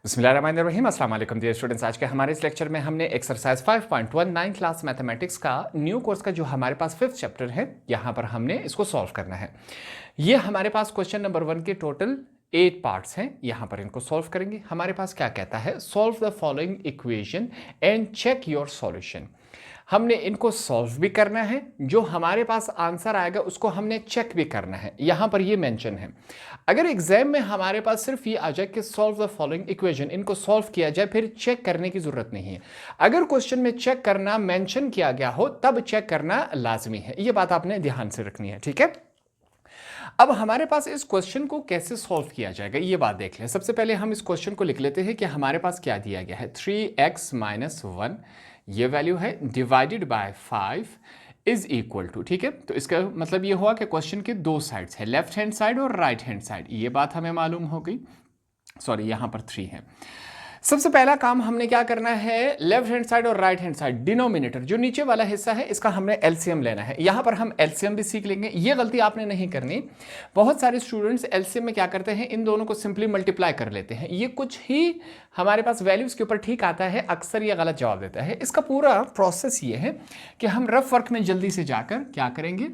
बिस्मिल्लाहिर्रहमानिर्रहीम अस्सलाम वालेकुम डियर स्टूडेंट्स। आज के हमारे इस लेक्चर में हमने एक्सरसाइज 5.19 क्लास मैथमेटिक्स का न्यू कोर्स का जो हमारे पास 5th चैप्टर है, यहाँ पर हमने इसको सॉल्व करना है। ये हमारे पास क्वेश्चन नंबर 1 के टोटल 8 पार्ट्स हैं। यहाँ पर इनको सॉल्व करेंगे। हमारे पास क्या कहता है, solve the following equation and check your solution. हमने इनको सॉल्व भी करना है, जो हमारे पास आंसर आएगा उसको हमने चेक भी करना है। यहां पर ये मेंशन है। अगर एग्जाम में हमारे पास सिर्फ ये आ जाए कि सॉल्व द फॉलोइंग इक्वेशन, इनको सॉल्व किया जाए, फिर चेक करने की जरूरत नहीं है। अगर क्वेश्चन में चेक करना मेंशन किया गया हो तब चेक करना लाजमी है। ये बात आपने ध्यान से रखनी है, ठीक है। अब हमारे पास इस क्वेश्चन को कैसे सॉल्व किया जाएगा ये बात देख लें। सबसे पहले हम इस क्वेश्चन को लिख लेते हैं कि हमारे पास क्या दिया गया है। 3x - 1 ये वैल्यू है, divided by 5 is equal to, ठीक है। तो इसका मतलब ये हुआ कि क्वेश्चन के दो साइड्स है, लेफ्ट हैंड साइड और राइट हैंड साइड। ये बात हमें मालूम हो गई। सॉरी, यहां पर 3 है। सबसे पहला काम हमने क्या करना है, लेफ्ट हैंड साइड और राइट हैंड साइड, डिनोमिनेटर जो नीचे वाला हिस्सा है इसका हमने एलसीएम लेना है। यहां पर हम एलसीएम भी सीख लेंगे। ये गलती आपने नहीं करनी। बहुत सारे स्टूडेंट्स एलसीएम में क्या करते हैं, इन दोनों को सिंपली मल्टीप्लाई कर लेते हैं। ये कुछ ही हमारे पास वैल्यूज के ऊपर ठीक आता है, अक्सर ये गलत जवाब देता है। इसका पूरा प्रोसेस ये है कि हम रफ वर्क में जल्दी से जाकर क्या करेंगे,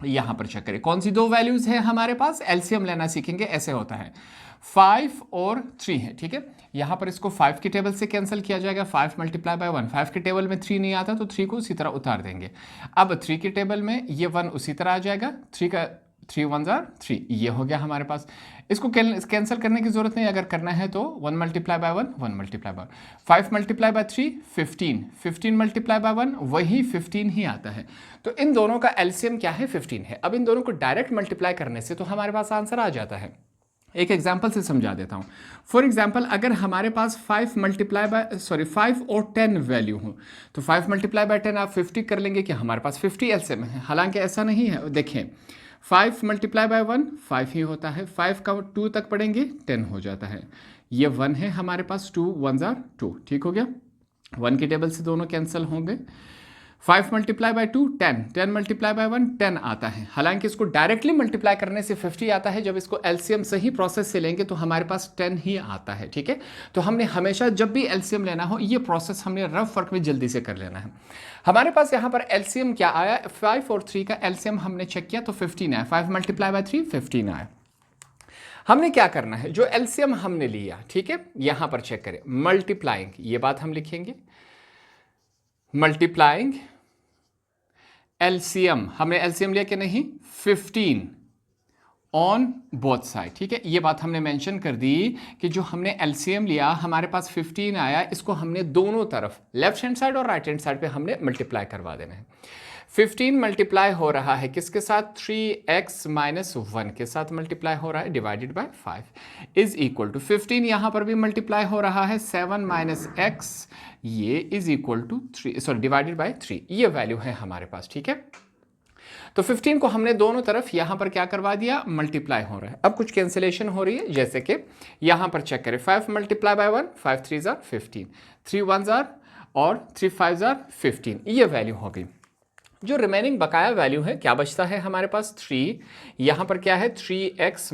यहां पर चेक करें कौन सी दो वैल्यूज है हमारे पास। एलसीएम लेना सीखेंगे। ऐसे होता है 5 और 3 है, ठीक है। यहां पर इसको 5 की टेबल से कैंसिल किया जाएगा। 5 मल्टीप्लाई बाय 1, 5 की टेबल में 3 नहीं आता तो 3 को उसी तरह उतार देंगे। अब 3 की टेबल में ये 1 उसी तरह आ जाएगा। 3 1 जार 3, ये हो गया हमारे पास। इसको कैंसिल करने की जरूरत नहीं। अगर करना है तो 1 multiply by 1, 1 multiply by 5 multiply by 3 15, 15 multiply by 1 वही 15 ही आता है। तो इन दोनों का एलसीएम क्या है, 15 है। अब इन दोनों को डायरेक्ट मल्टीप्लाई करने से तो हमारे पास आंसर आ जाता है। एक एग्जाम्पल से समझा देता हूँ। फॉर एग्जाम्पल, अगर हमारे पास 5 और 10 वैल्यू हो तो 5 मल्टीप्लाई बाय 10 आप 50 कर लेंगे कि हमारे पास 50 एलसीएम है। हालांकि ऐसा नहीं है। देखें 5 मल्टीप्लाई बाय 1 5 ही होता है। 5 का 2 तक पढ़ेंगे 10 हो जाता है। ये 1 है हमारे पास, 2 1 जार 2, ठीक हो गया। 1 की टेबल से दोनों कैंसिल होंगे। 5 मल्टीप्लाई बाय 2 10, 10 मल्टीप्लाई बाय 1 10 आता है। हालांकि इसको डायरेक्टली मल्टीप्लाई करने से 50 आता है। जब इसको एलसीएम सही प्रोसेस से लेंगे तो हमारे पास 10 ही आता है, ठीक है। तो हमने हमेशा जब भी एलसीएम लेना हो ये प्रोसेस हमने रफ वर्क में जल्दी से कर लेना है। हमारे पास यहाँ पर एलसीएम क्या आया, 5 और 3 का एलसीएम हमने चेक किया तो 15 आया। 5 मल्टीप्लाई बाय 3 15 आया। हमने क्या करना है, जो एलसीएम हमने लिया, ठीक है, यहां पर चेक करें, मल्टीप्लाइंग, ये बात हम लिखेंगे। मल्टीप्लाइंग एलसीएम, हमने एलसीएम लिया कि नहीं, 15 ऑन बोथ साइड, ठीक है। ये बात हमने मेंशन कर दी कि जो हमने एलसीएम लिया हमारे पास 15 आया, इसको हमने दोनों तरफ लेफ्ट हैंड साइड और राइट हैंड साइड पे हमने मल्टीप्लाई करवा देना है। 15 मल्टीप्लाई हो रहा है किसके साथ, 3x - 1 के साथ मल्टीप्लाई हो रहा है, divided by 5 is equal to 15 यहां पर भी मल्टीप्लाई हो रहा है, 7 - x ये is equal to 3, sorry divided by 3, ये वैल्यू है हमारे पास, ठीक है। तो 15 को हमने दोनों तरफ यहां पर क्या करवा दिया, मल्टीप्लाई हो रहा है। अब कुछ कैंसिलेशन हो रही है, जैसे कि यहां पर चेक करें, 5 मल्टीप्लाई बाय 1, 5 3 जार 15, 3 1 जार और 3 5 जार 15, ये वैल्यू हो गई। जो रिमेनिंग बकाया वैल्यू है क्या बचता है हमारे पास, 3, यहां पर क्या है 3x -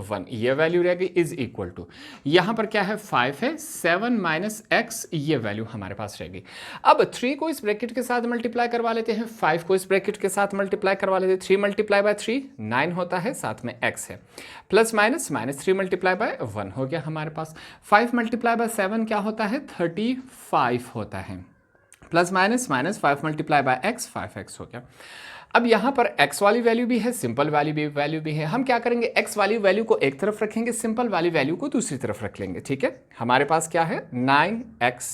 1 ये वैल्यू रह गई, इज इक्वल टू यहां पर क्या है 5 है, 7 - x ये वैल्यू हमारे पास रह गई। अब 3 को इस ब्रैकेट के साथ मल्टीप्लाई करवा लेते हैं, 5 को इस ब्रैकेट के साथ मल्टीप्लाई करवा लेते हैं। 3 मल्टीप्लाई बाय 3 9 होता है, साथ में x है, प्लस माइनस -3 मल्टीप्लाई बाय 1 हो गया हमारे पास। 5 मल्टीप्लाई बाय 7 क्या होता है, 35 होता है, plus minus -5 multiply by x 5x हो गया। अब यहां पर x वाली वैल्यू भी है, सिंपल वैल्यू भी है। हम क्या करेंगे, x वाली वैल्यू को एक तरफ रखेंगे, सिंपल वाली वैल्यू को दूसरी तरफ रख लेंगे, ठीक है। हमारे पास क्या है 9x,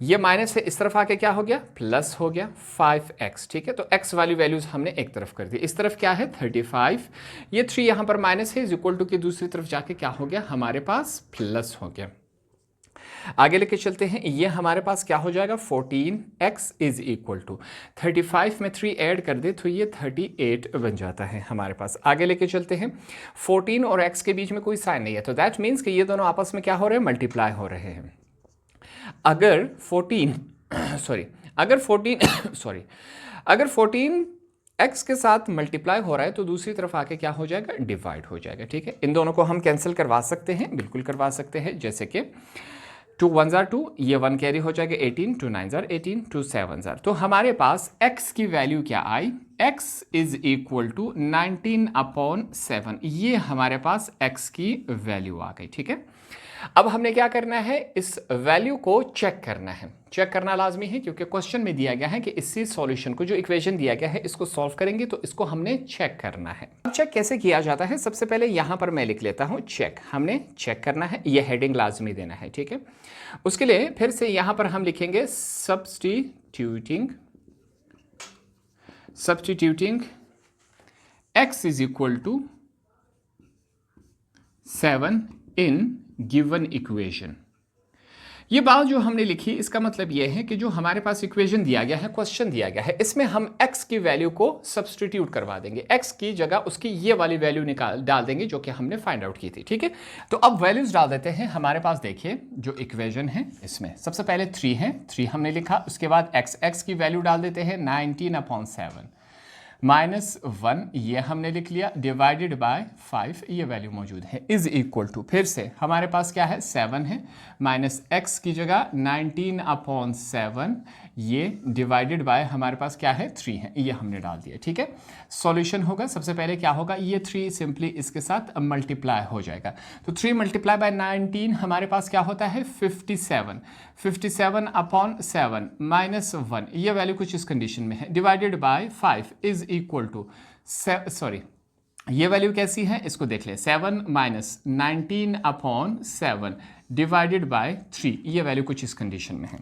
ये माइनस है, इस तरफ आके क्या हो गया, प्लस हो गया 5x, ठीक है। तो x वाली वैल्यूज हमने एक तरफ कर दी। इस तरफ क्या है 35, ये 3 यहां पर माइनस है, इज इक्वल टू की दूसरी तरफ जाके क्या हो गया हमारे पास प्लस हो गया। आगे लेके चलते हैं, ये हमारे पास क्या हो जाएगा 14x इज इक्वल टू 35 में 3 ऐड कर दे तो ये 38 बन जाता है हमारे पास। आगे लेके चलते हैं, 14 और x के बीच में कोई साइन नहीं है, तो दैट मीन्स कि ये दोनों आपस में क्या हो रहे हैं, मल्टीप्लाई हो रहे हैं। अगर 14 अगर 14 x के साथ मल्टीप्लाई हो रहा है तो दूसरी तरफ आके क्या हो जाएगा, डिवाइड हो जाएगा। ठीक है, इन दोनों को हम कैंसिल करवा सकते हैं, बिल्कुल करवा सकते हैं। जैसे कि 2 1 जार 2, ये 1 कैरी हो जाएगा 18, 2 9 जार 18, 2 7 जार। तो हमारे पास x की वैल्यू क्या आई, x इज इक्वल टू 19/7, ये हमारे पास x की वैल्यू आ गई। ठीक है, अब हमने क्या करना है, इस वैल्यू को चेक करना है। चेक करना लाजमी है क्योंकि क्वेश्चन में दिया गया है कि इसी सॉल्यूशन को, जो इक्वेशन दिया गया है, इसको सॉल्व करेंगे तो इसको हमने चेक करना है। अब चेक कैसे किया जाता है, सबसे पहले यहां पर मैं लिख लेता हूं चेक, हमने चेक करना है, यह हेडिंग लाजमी देना है। ठीक है, उसके लिए फिर से यहां पर हम लिखेंगे substituting x is equal to 7 in given equation. ये बात जो हमने लिखी, इसका मतलब यह है कि जो हमारे पास इक्वेशन दिया गया है, क्वेश्चन दिया गया है, इसमें हम x की वैल्यू को सब्स्टिट्यूट करवा देंगे, x की जगह उसकी ये वाली वैल्यू डाल देंगे जो कि हमने फाइंड आउट की थी। ठीक है, तो अब वैल्यूज डाल देते हैं। हमारे पास देखिए जो इक्वेशन है, इसमें सबसे पहले 3 है, 3 हमने लिखा, उसके बाद x की वैल्यू डाल देते हैं 19/7 -1, ये हमने लिख लिया, डिवाइडेड बाय 5, ये वैल्यू मौजूद है, इज इक्वल टू, फिर से हमारे पास क्या है, 7 है, माइनस x की जगह 19/7, ये डिवाइडेड बाय हमारे पास क्या है, 3 है, ये हमने डाल दिया। ठीक है, सॉल्यूशन होगा, सबसे पहले क्या होगा, ये 3 सिंपली इसके साथ मल्टीप्लाई हो जाएगा, तो 3 मल्टीप्लाई बाय 19 हमारे पास क्या होता है, 57, 57/7 -1, ये वैल्यू कुछ इस कंडीशन में है, divided by 5 is equal to, sorry ये वैल्यू कैसी है, इसको देख ले, 7 - 19/7 डिवाइडेड बाय 3, ये वैल्यू कुछ इस कंडीशन में है।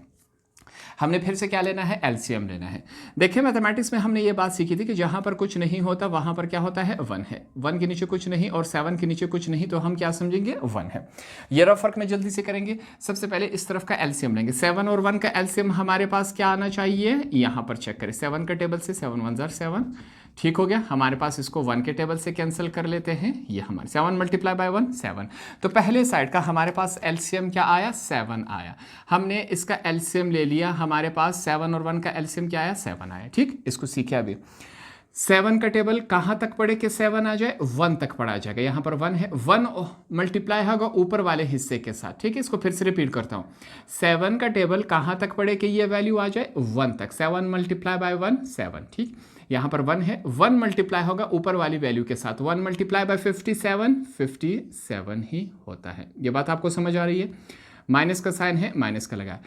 हमने फिर से क्या लेना है, एलसीएम लेना है। देखिए मैथमेटिक्स में हमने ये बात सीखी थी कि जहां पर कुछ नहीं होता वहां पर क्या होता है, 1 है, 1 के नीचे कुछ नहीं और 7 के नीचे कुछ नहीं, तो हम क्या समझेंगे, 1 है। ये रफ फर्क में जल्दी से करेंगे। सबसे पहले इस तरफ का एलसीएम लेंगे, 7 और 1 का एलसीएम हमारे पास क्या आना चाहिए, यहां पर चेक करें, 7 का टेबल से 7 1 जार 7, ठीक हो गया। हमारे पास इसको 1 के टेबल से कैंसिल कर लेते हैं, ये हमारे 7 मल्टीप्लाई बाय 1 7, तो पहले साइड का हमारे पास एलसीएम क्या आया, 7 आया। हमने इसका एलसीएम ले लिया, हमारे पास 7 और 1 का एलसीएम क्या आया, 7 आया। ठीक, इसको सीखे अभी। 7 का टेबल कहाँ तक पढ़े कि 7 आ जाए, 1 तक पढ़ा जाएगा, यहाँ पर 1 है, 1 मल्टीप्लाई होगा ऊपर वाले हिस्से के साथ। ठीक है, इसको फिर से रिपीट करता हूँ, 7 का टेबल कहाँ तक पढ़े कि ये वैल्यू आ जाए, 1 तक, 7 मल्टीप्लाई बाय 1 7। ठीक, यहाँ पर 1 है, 1 मल्टीप्लाई होगा ऊपर वाली वैल्यू के साथ, 1 मल्टीप्लाई बाय 57 ही होता है। ये बात आपको समझ आ रही है, माइनस का साइन है, माइनस का लगा।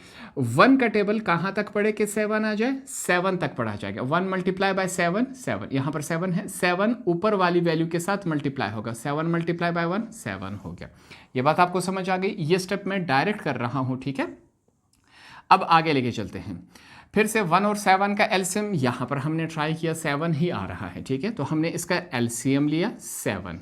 1 का टेबल कहाँ तक पढ़े कि 7 आ जाए, 7 तक पढ़ा जाएगा, 1 मल्टीप्लाई बाय 7 7, यहाँ पर 7 है, 7 ऊपर वाली वैल्यू के साथ मल्टीप्लाई होगा, 7 मल्टीप्लाई बाय 1 7 हो गया। ये बात आपको समझ आ गई, ये स्टेप मैं डायरेक्ट कर रहा हूँ। ठीक है, अब आगे लेके चलते हैं। फिर से 1 और 7 का एलसीएम यहाँ पर हमने ट्राई किया, 7 ही आ रहा है। ठीक है, तो हमने इसका एलसीएम लिया 7।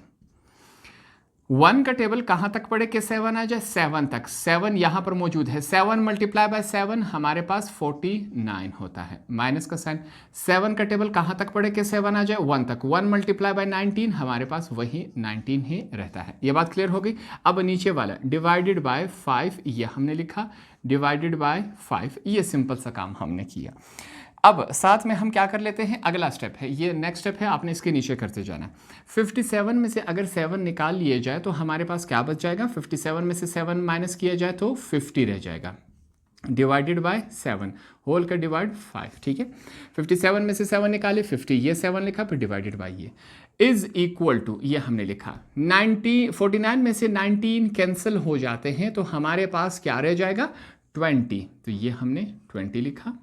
1 का टेबल कहाँ तक पढ़े कि 7 आ जाए, 7 तक, 7 यहाँ पर मौजूद है, 7 मल्टीप्लाई बाय 7 हमारे पास 49 होता है, माइनस का साइन। 7 का टेबल कहाँ तक पढ़े कि 7 आ जाए, 1 तक, 1 मल्टीप्लाई बाय 19 हमारे पास वही 19 ही रहता है। ये बात क्लियर हो गई। अब नीचे वाला डिवाइडेड बाय 5, ये हमने लिखा, डिवाइडेड बाय 5, ये सिंपल सा काम हमने किया। अब साथ में हम क्या कर लेते हैं, अगला स्टेप है, ये नेक्स्ट स्टेप है, आपने इसके नीचे करते जाना है। 57 में से अगर 7 निकाल लिए जाए तो हमारे पास क्या बच जाएगा, 57 में से 7 माइनस किया जाए तो 50 रह जाएगा, डिवाइडेड बाय 7, होल का डिवाइड 5। ठीक है, 57 में से 7 निकाले, 50, ये 7 लिखा, फिर डिवाइडेड बाय ये इज इक्वल टू, ये हमने लिखा 49 में से 19 कैंसिल हो जाते हैं तो हमारे पास क्या रह जाएगा, 20, तो ये हमने 20 लिखा,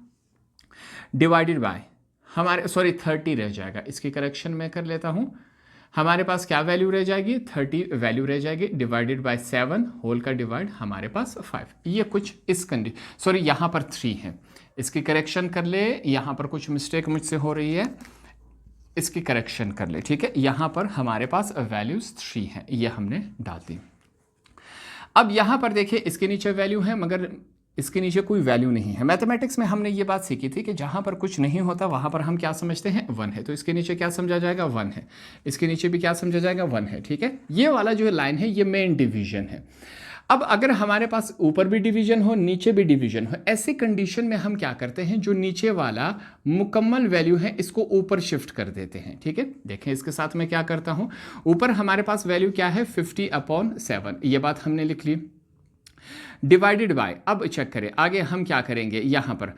डिवाइडेड बाय हमारे 30 रह जाएगा, इसकी करेक्शन मैं कर लेता हूं, हमारे पास क्या वैल्यू रह जाएगी, 30 वैल्यू रह जाएगी, डिवाइडेड बाय 7, होल का डिवाइड हमारे पास 5, ये कुछ इस यहाँ पर 3 है, इसकी करेक्शन कर ले, यहाँ पर कुछ मिस्टेक मुझसे हो रही है, इसकी करेक्शन कर ले। ठीक है, यहाँ पर हमारे पास वैल्यूज 3 है, ये हमने डाल दी। अब यहाँ पर देखिए इसके नीचे वैल्यू है मगर इसके नीचे कोई वैल्यू नहीं है। मैथमेटिक्स में हमने ये बात सीखी थी कि जहाँ पर कुछ नहीं होता वहाँ पर हम क्या समझते हैं, 1 है, तो इसके नीचे क्या समझा जाएगा, 1 है, इसके नीचे भी क्या समझा जाएगा, 1 है। ठीक है, ये वाला जो लाइन है ये मेन डिवीजन है। अब अगर हमारे पास ऊपर भी डिवीजन हो नीचे भी डिवीजन हो, ऐसी कंडीशन में हम क्या करते हैं, जो नीचे वाला मुकम्मल वैल्यू है इसको ऊपर शिफ्ट कर देते हैं। ठीक है, देखें इसके साथ मैं क्या करता हूं, ऊपर हमारे पास वैल्यू क्या है 50/7, ये बात हमने लिख ली, डिवाइडेड बाय, अब चेक करें आगे हम क्या करेंगे, यहां पर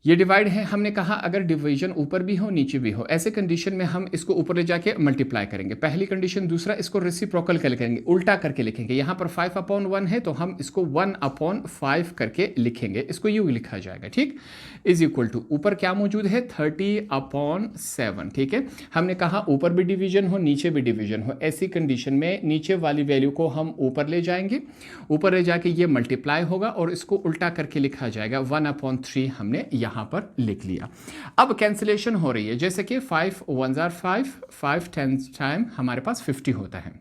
ये डिवाइड है, हमने कहा अगर डिवीजन ऊपर भी हो नीचे भी हो, ऐसे कंडीशन में हम इसको ऊपर ले जाके मल्टीप्लाई करेंगे, पहली कंडीशन। दूसरा, इसको रेसिप्रोकल करेंगे, उल्टा करके लिखेंगे। यहाँ पर 5/1 है तो हम इसको 1/5 करके लिखेंगे, इसको यू लिखा जाएगा। ठीक, इज इक्वल टू ऊपर क्या मौजूद है 30/7। ठीक है, हमने कहा ऊपर भी डिवीजन हो नीचे भी डिवीजन हो, ऐसी कंडीशन में नीचे वाली वैल्यू को हम ऊपर ले जाएंगे, ऊपर ले जाके ये मल्टीप्लाई होगा और इसको उल्टा करके लिखा जाएगा, 1/3 हमने यहां पर लिख लिया। अब कैंसिलेशन हो रही है, जैसे कि 5 1 जार 5 10 टाइम हमारे पास 50 होता है।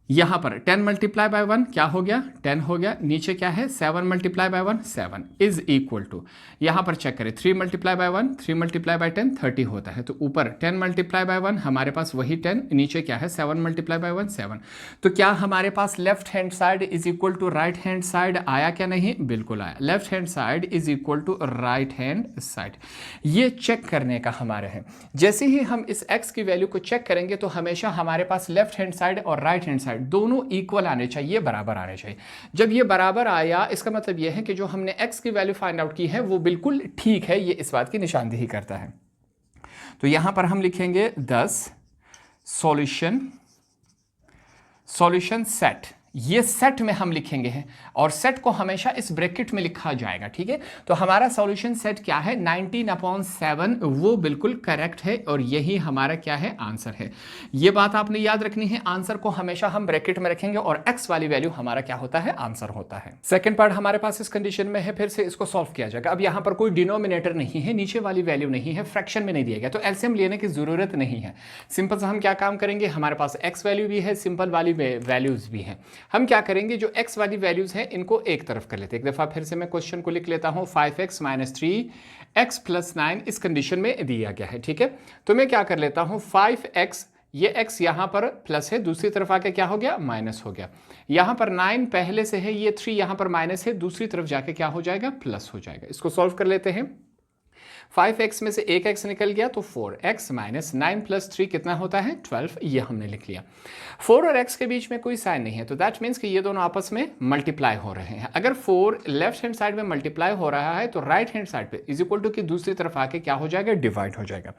यहां पर 10 मल्टीप्लाई बाय 1 क्या हो गया, 10 हो गया। नीचे क्या है 7 multiply by 1 7 is equal to, यहां पर चेक करें 3 मल्टीप्लाई बाय 1 3 मल्टीप्लाई बाय 10 30 होता है। तो ऊपर 10 मल्टीप्लाई बाय 1 हमारे पास वही 10, नीचे क्या है 7 मल्टीप्लाई बाय 1 7। तो क्या हमारे पास left hand side is equal to right hand side आया क्या, नहीं, बिल्कुल आया। Left hand side is equal to right hand side, ये चेक करने का हमारे है। जैसे ही हम इस x की वैल्यू को चेक करेंगे तो हमेशा हमारे पास लेफ्ट हैंड साइड और राइट हैंड साइड दोनों इक्वल आने चाहिए, बराबर आने चाहिए। जब ये बराबर आया इसका मतलब ये है कि जो हमने x की वैल्यू फाइंड आउट की है वो बिल्कुल ठीक है, ये इस बात की निशानदेही करता है। तो यहां पर हम लिखेंगे 10 सॉल्यूशन सेट, ये सेट में हम लिखेंगे हैं और सेट को हमेशा इस ब्रैकेट में लिखा जाएगा। ठीक है, तो हमारा सॉल्यूशन सेट क्या है 19/7, वो बिल्कुल करेक्ट है और यही हमारा क्या है आंसर है। ये बात आपने याद रखनी है, आंसर को हमेशा हम ब्रैकेट में रखेंगे और एक्स वाली वैल्यू हमारा क्या होता है, आंसर होता है। सेकंड पार्ट हमारे पास इस कंडीशन में है, फिर से इसको सॉल्व किया जाएगा। अब यहां पर कोई डिनोमिनेटर नहीं है, नीचे वाली वैल्यू नहीं है, फ्रैक्शन में नहीं दिया गया, तो एलसीएम लेने की जरूरत नहीं है। सिंपल से हम क्या काम करेंगे, हमारे पास एक्स वैल्यू भी है, सिंपल वाली वैल्यूज भी है। हम क्या करेंगे, जो x वाली वैल्यूज हैं इनको एक तरफ कर लेते हैं। एक दफा फिर से मैं क्वेश्चन को लिख लेता हूं, 5x - 3x + 9 इस कंडीशन में दिया गया है। ठीक है, तो मैं क्या कर लेता हूं 5x, ये x यहां पर प्लस है, दूसरी तरफ आके क्या हो गया माइनस हो गया। यहां पर 9 पहले से है, ये 3 यहां पर माइनस है, दूसरी तरफ जाके क्या हो जाएगा प्लस हो जाएगा। इसको सॉल्व कर लेते हैं। 5x में से एक x निकल गया तो 4x - 9 + 3 कितना होता है 12, ये हमने लिख लिया। 4 और x के बीच में कोई साइन नहीं है, तो दैट मीन्स कि ये दोनों आपस में मल्टीप्लाई हो रहे हैं। अगर 4 लेफ्ट हैंड साइड में मल्टीप्लाई हो रहा है तो राइट हैंड साइड पे इज इक्वल टू की दूसरी तरफ आके क्या हो जाएगा, डिवाइड हो जाएगा।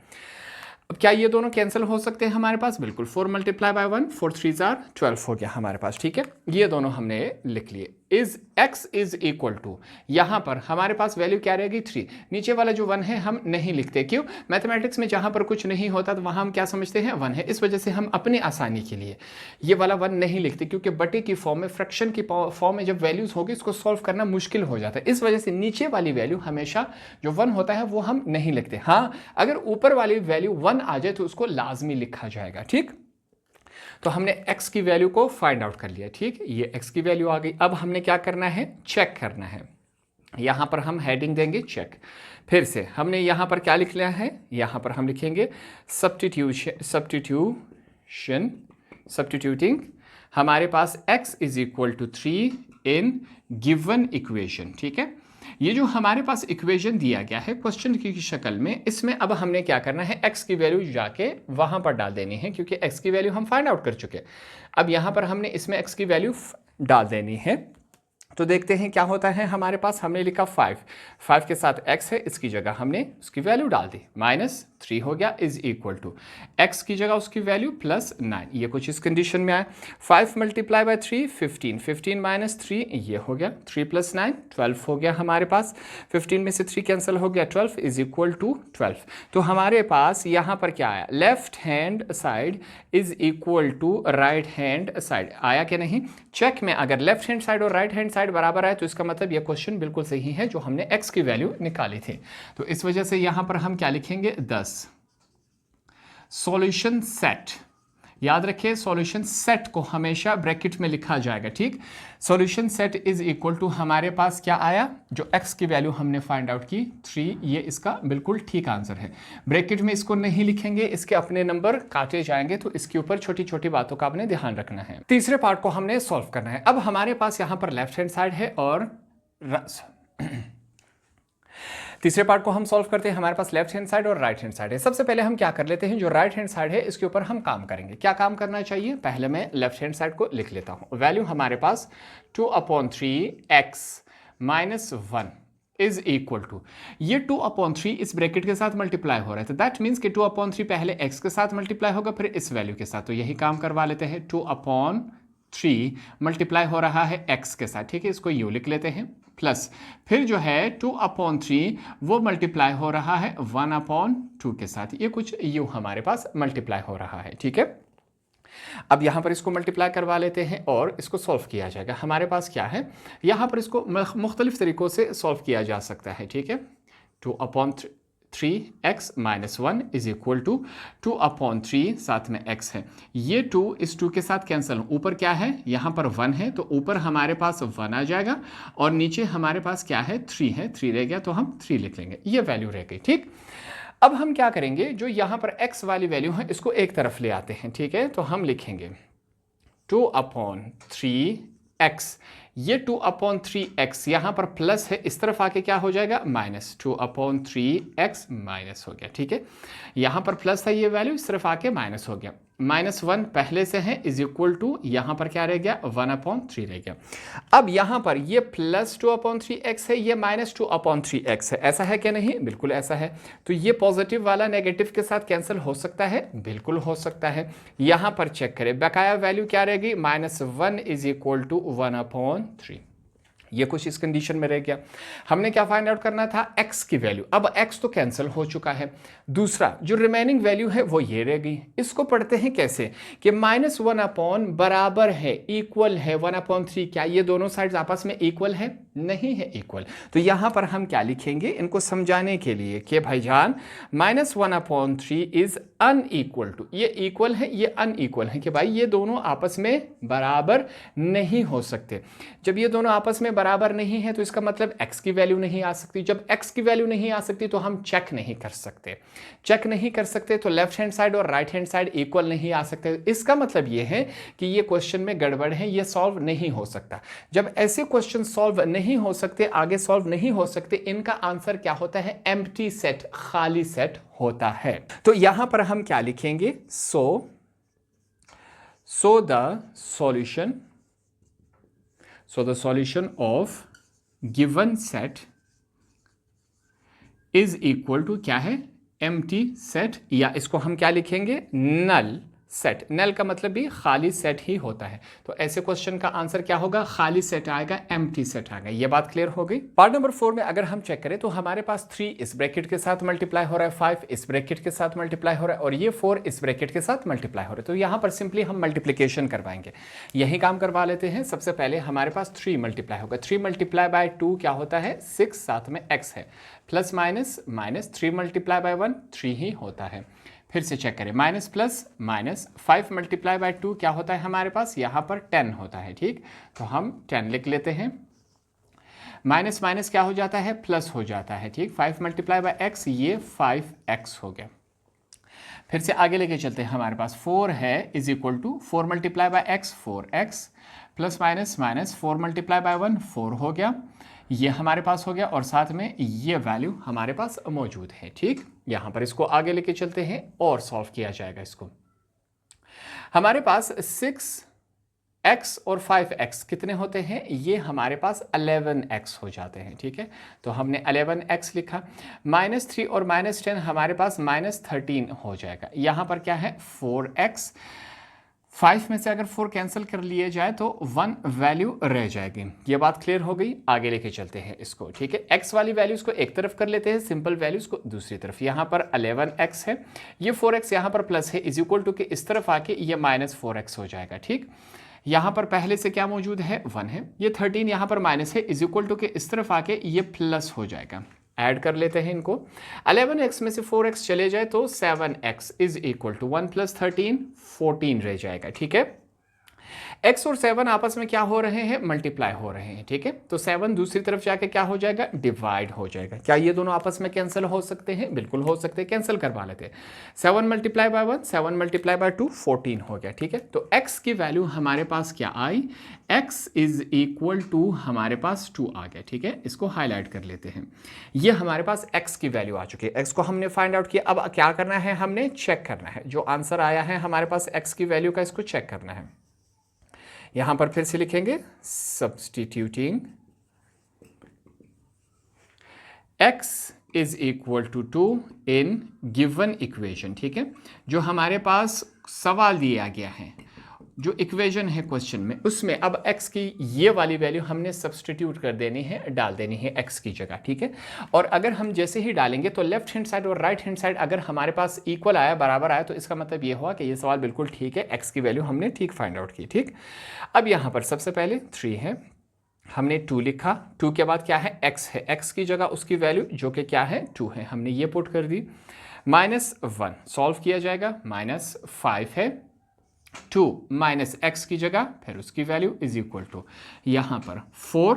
अब क्या ये दोनों कैंसिल हो सकते हैं हमारे पास, बिल्कुल। 4 मल्टीप्लाई बाय 1 4 3 जार 12 हो गया हमारे पास। ठीक है, ये दोनों हमने लिख लिए। Is x is equal to, यहां पर हमारे पास वैल्यू क्या रहेगी 3, नीचे वाला जो 1 है हम नहीं लिखते, क्यों, मैथमेटिक्स में जहां पर कुछ नहीं होता तो वहां हम क्या समझते हैं 1 है, इस वजह से हम अपनी आसानी के लिए ये वाला 1 नहीं लिखते, क्योंकि बटे की फॉर्म में, फ्रैक्शन की फॉर्म में जब वैल्यूज होगी इसको सॉल्व करना मुश्किल हो जाता है। इस वजह से नीचे वाली वैल्यू हमेशा जो 1 होता है वो हम नहीं लिखते। हाँ, अगर ऊपर वाली वैल्यू 1 आ जाए तो उसको लाजमी लिखा जाएगा। ठीक, तो हमने x की वैल्यू को फाइंड आउट कर लिया। ठीक, ये x की वैल्यू आ गई। अब हमने क्या करना है, चेक करना है। यहां पर हम हेडिंग देंगे चेक। फिर से हमने यहां पर क्या लिख लिया है, यहां पर हम लिखेंगे सब्स्टिट्यूटिंग हमारे पास x is equal to 3 in given equation. ठीक है, ये जो हमारे पास इक्वेशन दिया गया है क्वेश्चन की शक्ल में, इसमें अब हमने क्या करना है, x की वैल्यू जाके वहां पर डाल देनी है, क्योंकि x की वैल्यू हम फाइंड आउट कर चुके। अब यहां पर हमने इसमें x की वैल्यू डाल देनी है। तो देखते हैं क्या होता है हमारे पास। हमने लिखा 5 के साथ x है, इसकी जगह हमने उसकी वैल्यू डाल दी, -3 हो गया इज इक्वल टू x की जगह उसकी वैल्यू +9, ये कुछ इस कंडीशन में आया। 5 मल्टीप्लाई बाय 3 15 15 - 3 ये हो गया, 3 + 9 12 हो गया हमारे पास। 15 में से 3 कैंसिल हो गया, 12 इज इक्वल टू 12। तो हमारे पास यहाँ पर क्या आया, left hand side is equal to right hand side आया कि नहीं। चेक में अगर लेफ्ट हैंड साइड और राइट हैंड साइड बराबर आए तो इसका मतलब यह क्वेश्चन बिल्कुल सही है जो हमने x की वैल्यू निकाली थी। तो इस वजह से यहां पर हम क्या लिखेंगे 10 सॉल्यूशन सेट, याद रखिए सॉल्यूशन सेट को हमेशा ब्रैकेट में लिखा जाएगा, ठीक। Solution set is equal to हमारे पास क्या आया, जो x की वैल्यू हमने फाइंड आउट की 3, ये इसका बिल्कुल ठीक आंसर है। ब्रैकेट में इसको नहीं लिखेंगे, इसके अपने नंबर काटे जाएंगे, तो इसके ऊपर छोटी छोटी बातों का आपने ध्यान रखना है। तीसरे पार्ट को हमने सॉल्व करना है। अब हमारे पास यहाँ पर लेफ्ट हैंड साइड है और तीसरे पार्ट को हम सॉल्व करते हैं। हमारे पास लेफ्ट हैंड साइड और राइट हैंड साइड है। सबसे पहले हम क्या कर लेते हैं, जो राइट हैंड साइड है इसके ऊपर हम काम करेंगे। क्या काम करना चाहिए, पहले मैं लेफ्ट हैंड साइड को लिख लेता हूं। वैल्यू हमारे पास 2/3x - 1 इज इक्वल टू, ये 2/3 इस ब्रैकेट के साथ मल्टीप्लाई हो रहा है, तो दैट मीन्स कि 2/3 पहले x के साथ मल्टीप्लाई होगा फिर इस वैल्यू के साथ, तो यही काम करवा लेते हैं। 2/3 मल्टीप्लाई हो रहा है x के साथ, ठीक है, इसको u लिख लेते हैं, प्लस फिर जो है 2/3 वो मल्टीप्लाई हो रहा है 1/2 के साथ, ये कुछ u हमारे पास मल्टीप्लाई हो रहा है, ठीक है। अब यहां पर इसको मल्टीप्लाई करवा लेते हैं और इसको सॉल्व किया जाएगा। हमारे पास क्या है, यहां पर इसको मुख्तलिफ तरीकों से सॉल्व किया जा सकता है, ठीक है। 2/3x - 1 इज इक्वल टू 2/3 साथ में x है, ये 2 इस 2 के साथ कैंसिल, ऊपर क्या है, यहाँ पर 1 है, तो ऊपर हमारे पास 1 आ जाएगा और नीचे हमारे पास क्या है, 3 है, 3 रह गया तो हम 3 लिख लेंगे, ये वैल्यू रह गई, ठीक। अब हम क्या करेंगे, जो यहाँ पर x वाली वैल्यू है इसको एक तरफ ले आते हैं, ठीक है, तो हम लिखेंगे 2/3x, ये 2/3x यहाँ पर प्लस है, इस तरफ आके क्या हो जाएगा माइनस, 2/3x माइनस हो गया, ठीक है। यहाँ पर प्लस था ये वैल्यू, इस तरफ आके माइनस हो गया, -1 पहले से है इज इक्वल टू, यहाँ पर क्या रह गया 1/3 रह गया। अब यहाँ पर ये प्लस 2/3x है, ये -2/3x है, ऐसा है क्या, नहीं, बिल्कुल ऐसा है। तो ये पॉजिटिव वाला नेगेटिव के साथ कैंसिल हो सकता है, बिल्कुल हो सकता है। यहाँ पर चेक करें, बकाया वैल्यू क्या रहेगी, -1 इज इक्वल टू 1/3, ये कुछ इस कंडीशन में रह गया। हमने क्या फाइंड आउट करना था, x की वैल्यू, अब x तो कैंसिल हो चुका है, दूसरा जो रिमेनिंग वैल्यू है वो ये रह गई। इसको पढ़ते हैं कैसे, कि -1 बराबर है, इक्वल है 1/3, क्या ये दोनों साइड्स आपस में इक्वल है, नहीं है इक्वल, तो यहां पर हम क्या लिखेंगे इनको समझाने के लिए कि भाईजान -1/3 इज अनइक्वल टू, ये इक्वल है ये अनइक्वल है, कि भाई ये दोनों आपस में बराबर नहीं हो सकते। जब ये दोनों आपस में बराबर नहीं है तो इसका मतलब x की वैल्यू नहीं आ सकती, जब x की वैल्यू नहीं आ सकती तो हम चेक नहीं कर सकते, चेक नहीं कर सकते तो लेफ्ट हैंड साइड और राइट हैंड साइड इक्वल नहीं आ सकते। इसका मतलब ये है कि ये क्वेश्चन में गड़बड़ है, ये सॉल्व नहीं हो सकता। जब ऐसे क्वेश्चन सॉल्व नहीं हो सकते, आगे सॉल्व नहीं हो सकते, इनका आंसर क्या होता है, एम्प्टी सेट, खाली सेट होता है। तो यहां पर हम क्या लिखेंगे, सो the solution of given set is equal to क्या है, empty set, या इसको हम क्या लिखेंगे, null सेट। नल का मतलब भी खाली सेट ही होता है, तो ऐसे क्वेश्चन का आंसर क्या होगा, खाली सेट आएगा, एम्प्टी सेट आएगा। ये बात क्लियर हो गई। पार्ट नंबर 4 में अगर हम चेक करें तो हमारे पास 3 इस ब्रैकेट के साथ मल्टीप्लाई हो रहा है, 5 इस ब्रैकेट के साथ मल्टीप्लाई हो रहा है और ये 4 इस ब्रैकेट के साथ मल्टीप्लाई हो रहा है। तो यहाँ पर सिंपली हम मल्टीप्लीकेशन करवाएंगे, यही काम करवा लेते हैं। सबसे पहले हमारे पास 3 मल्टीप्लाई होगा, 3 मल्टीप्लाई बाय 2 क्या होता है, 6, साथ में x है, प्लस माइनस, 3 मल्टीप्लाई बाय 1 3 ही होता है। फिर से चेक करें, minus plus minus, 5 multiply by 2 क्या होता है हमारे पास, यहाँ पर 10 होता है, ठीक, तो हम 10 लिख लेते हैं। माइनस माइनस क्या हो जाता है, प्लस हो जाता है, ठीक, 5 मल्टीप्लाई बाय x, ये 5x हो गया। फिर से आगे लेके चलते हैं, हमारे पास 4 है is equal to 4 multiply by x 4x, plus minus minus 4 multiply by 1 4 हो गया, ये हमारे पास हो गया और साथ में ये वैल्यू हमारे पास मौजूद है, ठीक। यहाँ पर इसको आगे लेके चलते हैं और सॉल्व किया जाएगा इसको। हमारे पास 6x और 5x कितने होते हैं, ये हमारे पास 11x हो जाते हैं, ठीक है, तो हमने 11x लिखा। -3 और -10 हमारे पास -13 हो जाएगा। यहाँ पर क्या है, 4x, 5 में से अगर 4 कैंसिल कर लिए जाए तो 1 वैल्यू रह जाएगी। ये बात क्लियर हो गई। आगे लेके चलते हैं इसको, ठीक है, x वाली वैल्यूज को एक तरफ कर लेते हैं, सिंपल वैल्यूज को दूसरी तरफ। यहाँ पर 11x है, ये 4x यहाँ पर प्लस है, इज इक्वल टू के इस तरफ आके ये -4x हो जाएगा, ठीक। यहाँ पर पहले से क्या मौजूद है, 1 है, ये 13 यहाँ पर माइनस है, इज इक्वल टू के इस तरफ आके ये प्लस हो जाएगा। ऐड कर लेते हैं इनको। 11x में से 4x चले जाए तो 7x इज इक्वल टू 1 + 13 14 रह जाएगा। ठीक है, x और 7 आपस में क्या हो रहे हैं, मल्टीप्लाई हो रहे हैं। ठीक है, तो 7 दूसरी तरफ जाके क्या हो जाएगा, डिवाइड हो जाएगा। क्या ये दोनों आपस में कैंसिल हो सकते हैं, बिल्कुल हो सकते हैं, कैंसिल करवा लेते हैं। 7 × 1 7 × 2 14 हो गया। ठीक है, तो x की वैल्यू हमारे पास क्या आई, x इज इक्वल टू हमारे पास 2 आ गया। ठीक है, इसको हाईलाइट कर लेते हैं। ये हमारे पास x की वैल्यू आ चुकी है, x को हमने फाइंड आउट किया। अब क्या करना है, हमने चेक करना है जो आंसर आया है हमारे पास x की वैल्यू का, इसको चेक करना है। यहां पर फिर से लिखेंगे substituting x is equal to 2 in given equation. ठीक है, जो हमारे पास सवाल दिया गया है, जो इक्वेशन है क्वेश्चन में, उसमें अब x की ये वाली वैल्यू हमने सब्सटीट्यूट कर देनी है, डाल देनी है x की जगह। ठीक है, और अगर हम जैसे ही डालेंगे तो लेफ्ट हैंड साइड और राइट हैंड साइड अगर हमारे पास इक्वल आया, बराबर आया, तो इसका मतलब ये हुआ कि ये सवाल बिल्कुल ठीक है, x की वैल्यू हमने ठीक फाइंड आउट की। ठीक, अब यहाँ पर सबसे पहले 3 है, हमने 2 लिखा, 2 के बाद क्या है, x है, x की जगह उसकी वैल्यू जो कि क्या है 2 है, हमने ये पुट कर दी। -1 सॉल्व किया जाएगा, -5 है, 2 माइनस x की जगह फिर उसकी वैल्यू इज इक्वल टू यहां पर 4,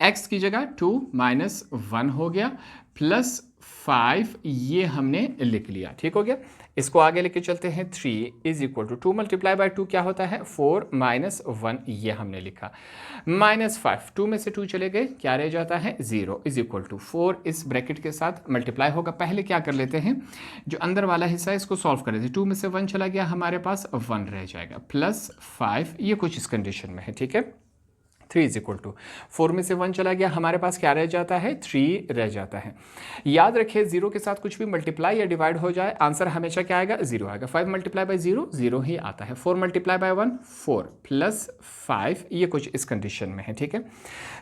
x की जगह 2 - 1 हो गया, +5 ये हमने लिख लिया। ठीक हो गया, इसको आगे लेके चलते हैं। 3 इज इक्वल टू 2 × 2 क्या होता है, 4 - 1 ये हमने लिखा, -5 2 में से 2 चले गए, क्या रह जाता है 0 इज इक्वल टू 4 इस ब्रैकेट के साथ मल्टीप्लाई होगा। पहले क्या कर लेते हैं, जो अंदर वाला हिस्सा है इसको सॉल्व कर लेते हैं। 2 में से 1 चला गया, हमारे पास 1 रह जाएगा, +5 ये कुछ इस कंडीशन में है। ठीक है, 3 इज इक्वल टू 4 में से 1 चला गया, हमारे पास क्या रह जाता है 3 रह जाता है। याद रखिए 0 के साथ कुछ भी मल्टीप्लाई या डिवाइड हो जाए, आंसर हमेशा क्या आएगा 0 आएगा। 5 × 0 0 ही आता है। 4 × 1 4 +5 ये कुछ इस कंडीशन में है। ठीक है,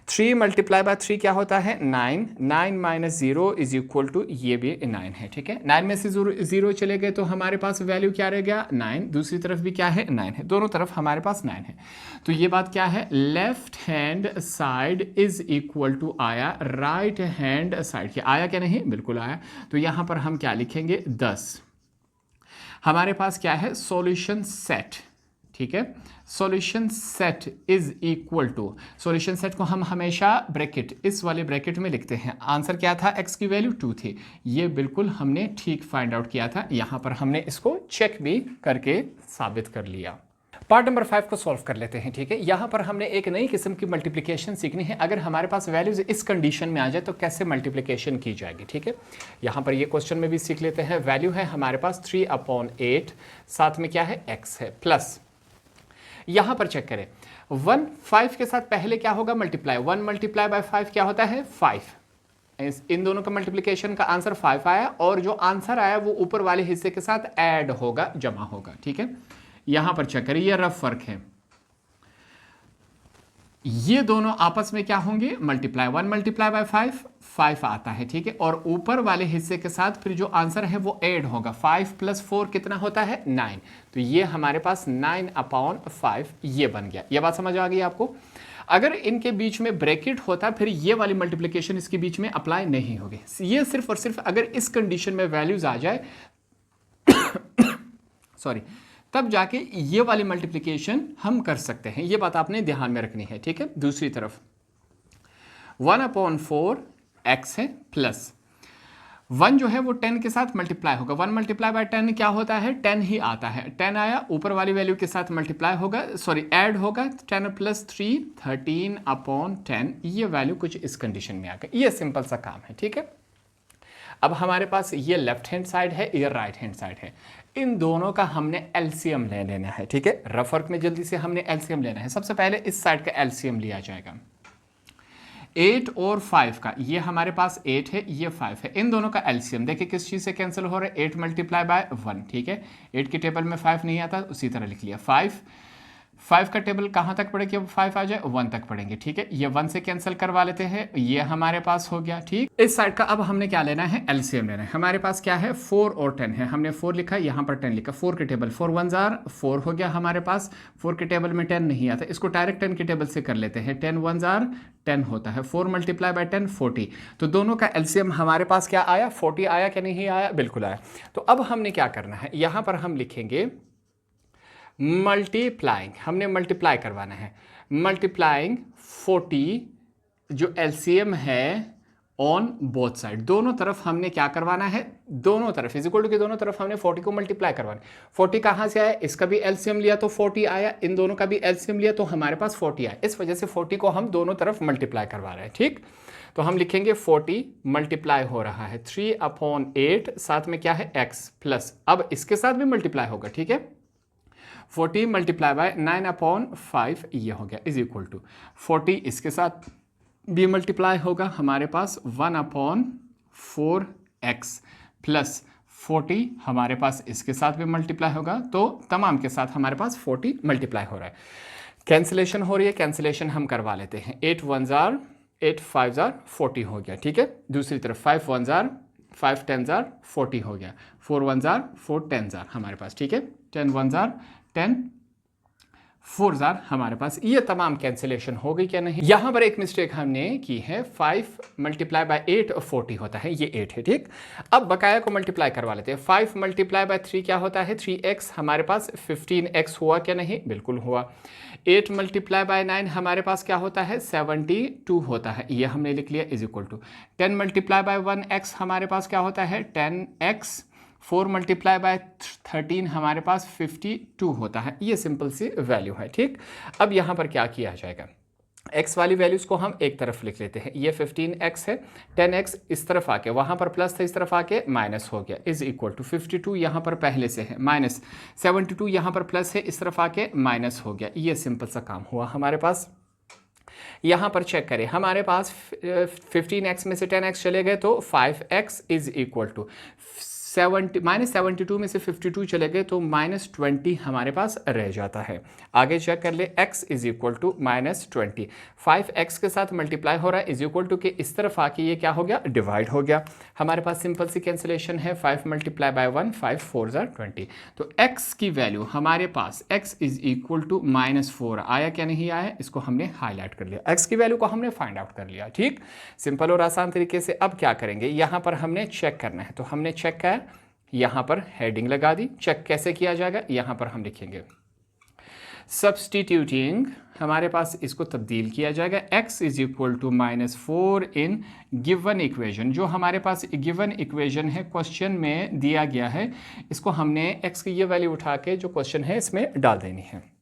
3 × 3 क्या होता है 9, 9 - 0 इज इक्वल टू ये भी 9 है। ठीक है, 9 में से 0 चले गए तो हमारे पास वैल्यू क्या रह गया 9, दूसरी तरफ भी क्या है 9 है, दोनों तरफ हमारे पास 9 है। तो ये बात क्या है, left hand side is equal to आया राइट हैंड साइड के, आया क्या नहीं, बिल्कुल आया। तो यहां पर हम क्या लिखेंगे 10, हमारे पास क्या है सॉल्यूशन सेट। ठीक है, solution set is equal to, solution set को हम हमेशा ब्रैकेट इस वाले ब्रैकेट में लिखते हैं। आंसर क्या था, x की वैल्यू 2 थी, ये बिल्कुल हमने ठीक फाइंड आउट किया था। यहां पर हमने इसको चेक भी करके साबित कर लिया। पार्ट नंबर 5 को सॉल्व कर लेते हैं। ठीक है, यहां पर हमने एक नई किस्म की मल्टीप्लिकेशन सीखनी है। अगर हमारे पास वैल्यूज इस कंडीशन में आ जाए तो कैसे मल्टीप्लिकेशन की जाएगी। ठीक है, यहां पर ये क्वेश्चन में भी सीख लेते हैं। वैल्यू है हमारे पास 3/8, साथ में क्या है x है, प्लस यहां पर चेक करें 1 5 के साथ पहले क्या होगा मल्टीप्लाई, 1 × 5 क्या होता है 5। इन दोनों का मल्टीप्लिकेशन का आंसर 5 आया, और जो आंसर आया वो ऊपर वाले हिस्से के साथ ऐड होगा, जमा होगा। ठीक है, यहां पर चेक करें, ये रफ फर्क है, ये दोनों आपस में क्या होंगे मल्टीप्लाई, 1 × 5 5 आता है। ठीक है, और ऊपर वाले हिस्से के साथ फिर जो आंसर है वो ऐड होगा, 5 + 4 कितना होता है 9। तो ये हमारे पास 9/5 ये बन गया। ये बात समझ आ गई आपको। अगर इनके बीच में ब्रैकेट होता फिर ये वाली मल्टीप्लिकेशन इसके बीच में अप्लाई नहीं होगी। ये सिर्फ और सिर्फ अगर इस कंडीशन में वैल्यूज आ जाए सॉरी, तब जाके ये वाली मल्टीप्लिकेशन हम कर सकते हैं। ये बात आपने ध्यान में रखनी है। ठीक है, दूसरी तरफ 1/4 x है, प्लस 1 जो है वो 10 के साथ मल्टीप्लाई होगा, 1 × 10 क्या होता है 10 ही आता है, 10 आया, ऊपर वाली वैल्यू के साथ मल्टीप्लाई होगा, सॉरी ऐड होगा, 10 + 3 13/10 ये वैल्यू कुछ इस कंडीशन में आ गई। ये सिंपल सा काम है। ठीक है, अब हमारे पास ये लेफ्ट हैंड साइड है, ये राइट हैंड साइड है, इन दोनों का हमने एलसीएम ले लेना है। ठीक है, रफ वर्क में जल्दी से हमने एलसीएम लेना है। सबसे पहले इस साइड का एलसीएम लिया जाएगा, 8 और 5 का, ये हमारे पास 8 है, ये 5 है, इन दोनों का एलसीएम देखिए किस चीज से कैंसिल हो रहा है, 8 × 1। ठीक है, 8 की टेबल में 5 नहीं आता, उसी तरह लिख लिया 5 5 का टेबल कहाँ तक पढ़ेंगे, 5 आ जाए 1 तक पढ़ेंगे, ठीक है। ये 1 से कैंसिल करवा लेते हैं, ये हमारे पास हो गया, ठीक। इस साइड का अब हमने क्या लेना है, एलसीएम लेना है। हमारे पास क्या है, 4 और 10 है, हमने 4 लिखा, यहाँ पर 10 लिखा। 4 के टेबल 4 1 जार 4 हो गया हमारे पास। 4 के टेबल में 10 नहीं आता, इसको डायरेक्ट 10 के टेबल से कर लेते हैं। 10 1 जार 10 होता है, 4 मल्टीप्लाई बाय 10 40। तो दोनों का एलसीएम हमारे पास क्या आया, 40 आया कि नहीं आया, बिल्कुल आया। तो अब हमने क्या करना है, यहाँ पर हम लिखेंगे मल्टीप्लाइंग, हमने मल्टीप्लाई करवाना है। मल्टीप्लाइंग 40 जो एलसीएम है ऑन बोथ साइड, दोनों तरफ हमने क्या करवाना है, दोनों तरफ इज इक्वल टू के दोनों तरफ हमने 40 को मल्टीप्लाई करवाना है। 40 कहाँ से आया, इसका भी एलसीएम लिया तो 40 आया, इन दोनों का भी एलसीएम लिया तो हमारे पास 40 आया। इस वजह से 40 को हम दोनों तरफ मल्टीप्लाई करवा रहे हैं, ठीक। तो हम लिखेंगे 40 मल्टीप्लाई हो रहा है 3/8, साथ में क्या है x प्लस, अब इसके साथ भी मल्टीप्लाई होगा, ठीक है। 40 मल्टीप्लाई बाय 9/5 ये हो गया इज इक्वल टू 40 इसके साथ भी मल्टीप्लाई होगा, हमारे पास 1/4x प्लस 40 हमारे पास इसके साथ भी मल्टीप्लाई होगा, तो तमाम के साथ हमारे पास 40 मल्टीप्लाई हो रहा है। कैंसिलेशन हो रही है, कैंसिलेशन हम करवा लेते हैं। 8 1 जार 8 5 जार 40 हो गया, ठीक है। दूसरी तरफ 5 1 जार 5 10 जार 40 हो गया। 4 1 जार 4 10 जार हमारे पास, ठीक है। 10 1 जार 10 4 जार हमारे पास। ये तमाम कैंसिलेशन हो गई क्या नहीं। यहां पर एक मिस्टेक हमने की है, 5 मल्टीप्लाई बाय 8 40 होता है, ये 8 है, ठीक। अब बकाया को मल्टीप्लाई करवा लेते हैं। 5 मल्टीप्लाई बाय 3 क्या होता है, 3x, हमारे पास 15x हुआ क्या नहीं, बिल्कुल हुआ। 8 मल्टीप्लाई बाय 9 हमारे पास क्या होता है, 72 होता है, ये हमने लिख लिया is equal to. 10 multiply by 1x हमारे पास क्या होता है, 10x। 4 मल्टीप्लाई बाय 13 हमारे पास 52 होता है, ये सिंपल सी वैल्यू है, ठीक। अब यहाँ पर क्या किया जाएगा, x वाली वैल्यूज़ को हम एक तरफ लिख लेते हैं। ये 15x है, 10x इस तरफ आके, वहाँ पर प्लस था, इस तरफ आके माइनस हो गया इज इक्वल टू 52 यहाँ पर पहले से है माइनस 72 यहाँ पर प्लस है, इस तरफ आके माइनस हो गया। ये सिंपल सा काम हुआ हमारे पास। यहाँ पर चेक करें, हमारे पास 15x में से 10x चले गए तो 5x इज इक्वल टू -72 में से 52 चले गए तो -20 हमारे पास रह जाता है। आगे चेक कर ले, x is equal to -20, 5x के साथ मल्टीप्लाई हो रहा है इज इक्वल टू के इस तरफ आके ये क्या हो गया, डिवाइड हो गया। हमारे पास सिंपल सी कैंसिलेशन है, 5 मल्टीप्लाई बाय 1 5 4 जार 20। तो x की वैल्यू हमारे पास x इज इक्वल टू -4 आया क्या नहीं आया, इसको हमने हाईलाइट कर लिया, x की वैल्यू को हमने फाइंड आउट कर लिया, ठीक। सिंपल और आसान तरीके से। अब क्या करेंगे, यहाँ पर हमने चेक करना है, तो हमने चेक किया, यहाँ पर हेडिंग लगा दी। चेक कैसे किया जाएगा, यहाँ पर हम लिखेंगे सब्सटीट्यूटिंग, हमारे पास इसको तब्दील किया जाएगा, x is equal to -4 in given equation. जो हमारे पास गिवन इक्वेशन है, क्वेश्चन में दिया गया है, इसको हमने x की ये वैल्यू उठा के जो क्वेश्चन है इसमें डाल देनी है।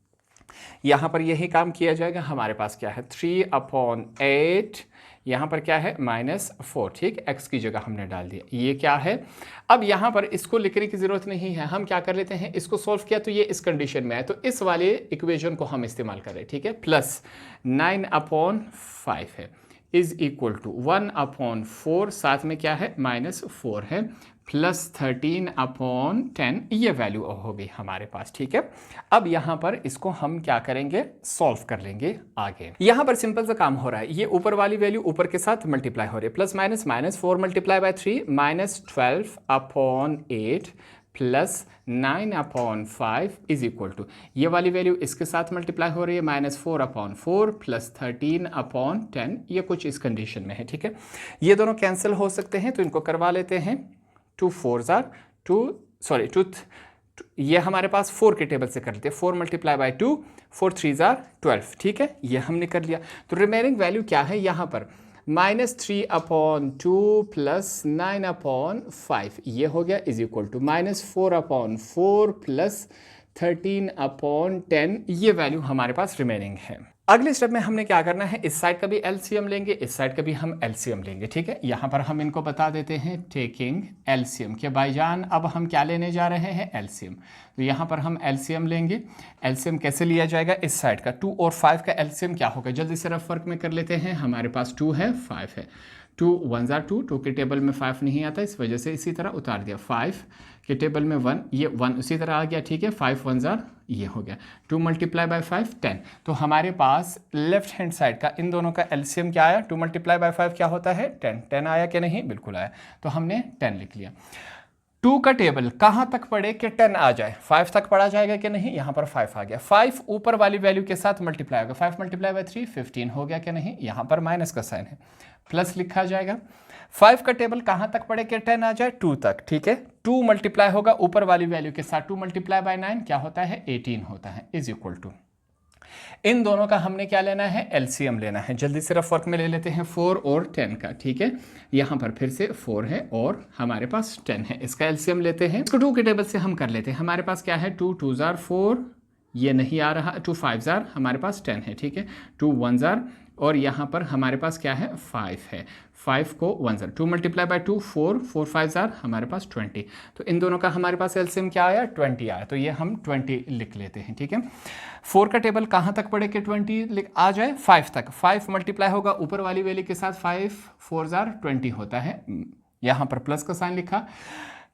यहाँ पर यही काम किया जाएगा। हमारे पास क्या है, 3/8, यहाँ पर क्या है -4, ठीक। x की जगह हमने डाल दिया, ये क्या है। अब यहाँ पर इसको लिखने की ज़रूरत नहीं है, हम क्या कर लेते हैं, इसको सॉल्व किया तो ये इस कंडीशन में है, तो इस वाले इक्वेशन को हम इस्तेमाल करें, ठीक है। प्लस 9/5 है इज इक्वल टू 1/4, साथ में क्या है -4 है, प्लस 13/10, ये वैल्यू हो गई हमारे पास, ठीक है। अब यहाँ पर इसको हम क्या करेंगे, सॉल्व कर लेंगे आगे। यहाँ पर सिंपल सा काम हो रहा है, ये ऊपर वाली वैल्यू ऊपर के साथ मल्टीप्लाई हो रही है, plus minus -4 multiply by 3 -12/8 plus 9/5 is equal to, ये वाली वैल्यू इसके साथ मल्टीप्लाई हो रही है, -4/4 प्लस 13/10, ये कुछ इस कंडीशन में है, ठीक है। ये दोनों कैंसिल हो सकते हैं, तो इनको करवा लेते हैं। 2 4 जार 2, ये हमारे पास 4 के टेबल से कर लेते हैं, 4 मल्टीप्लाई बाय 2 4 3 जार 12, ठीक है, ये हमने कर लिया। तो रिमेनिंग वैल्यू क्या है यहाँ पर, -3/2 प्लस 9/5, ये हो गया इज इक्वल टू -4/4 प्लस 13/10, ये वैल्यू हमारे पास रिमेनिंग है। अगले स्टेप में हमने क्या करना है, इस साइड का भी एलसीएम लेंगे, इस साइड का भी हम एलसीएम लेंगे, ठीक है। यहाँ पर हम इनको बता देते हैं टेकिंग एलसीएम के भाईजान, अब हम क्या लेने जा रहे हैं, एलसीएम। तो यहाँ पर हम एलसीएम लेंगे। एलसीएम कैसे लिया जाएगा, इस साइड का 2 और 5 का एलसीएम क्या होगा, जल्दी से रफ वर्क में कर लेते हैं। हमारे पास 2 है 5 है, 2 1 जार 2, 2 के टेबल में 5 नहीं आता, इस वजह से इसी तरह उतार दिया। 5 के टेबल में 1, ये 1 उसी तरह आ गया, ठीक है। 5 1 जार ये हो गया, 2 मल्टीप्लाई बाय 5 10। तो हमारे पास लेफ्ट हैंड साइड का इन दोनों का एलसीएम क्या आया, 2 मल्टीप्लाई बाय 5 क्या होता है 10। 10 आया कि नहीं, बिल्कुल आया, तो हमने 10 लिख लिया। 2 का टेबल कहाँ तक पढ़े कि 10 आ जाए, 5 तक पढ़ा जाएगा कि नहीं, यहाँ पर 5 आ गया। 5 ऊपर वाली वैल्यू के साथ मल्टीप्लाई होगा, 5 मल्टीप्लाई बाय 3 15 हो गया कि नहीं, यहाँ पर माइनस का साइन है, प्लस लिखा जाएगा। 5 का टेबल कहाँ तक पढ़े कि 10 आ जाए, 2 तक, ठीक है। 2 मल्टीप्लाई होगा ऊपर वाली वैल्यू के साथ, 2 मल्टीप्लाई बाय 9 क्या होता है 18 होता है, इज इक्वल टू, इन दोनों का हमने क्या लेना है, एलसीएम लेना है। जल्दी सिर्फ वर्क में ले लेते हैं 4 और 10 का, ठीक है। यहाँ पर फिर से 4 है और हमारे पास 10 है, इसका एलसीएम लेते हैं। इसको 2 के टेबल से हम कर लेते हैं। हमारे पास क्या है, 2 2 जार 4, ये नहीं आ रहा, 2 5 जार हमारे पास 10 है, ठीक है। 2 1 जार और यहाँ पर हमारे पास क्या है 5 है, 5 को 1 जार, 2 मल्टीप्लाई बाय 2 4, 4 5 जार हमारे पास 20। तो इन दोनों का हमारे पास एलसीएम क्या आया 20 आया, तो ये हम 20 लिख लेते हैं, ठीक है। 4 का टेबल कहाँ तक पढ़े कि 20 आ जाए 5 तक, 5 मल्टीप्लाई होगा ऊपर वाली वैल्यू के साथ, 5 4 जार 20 होता है, यहाँ पर प्लस का साइन लिखा।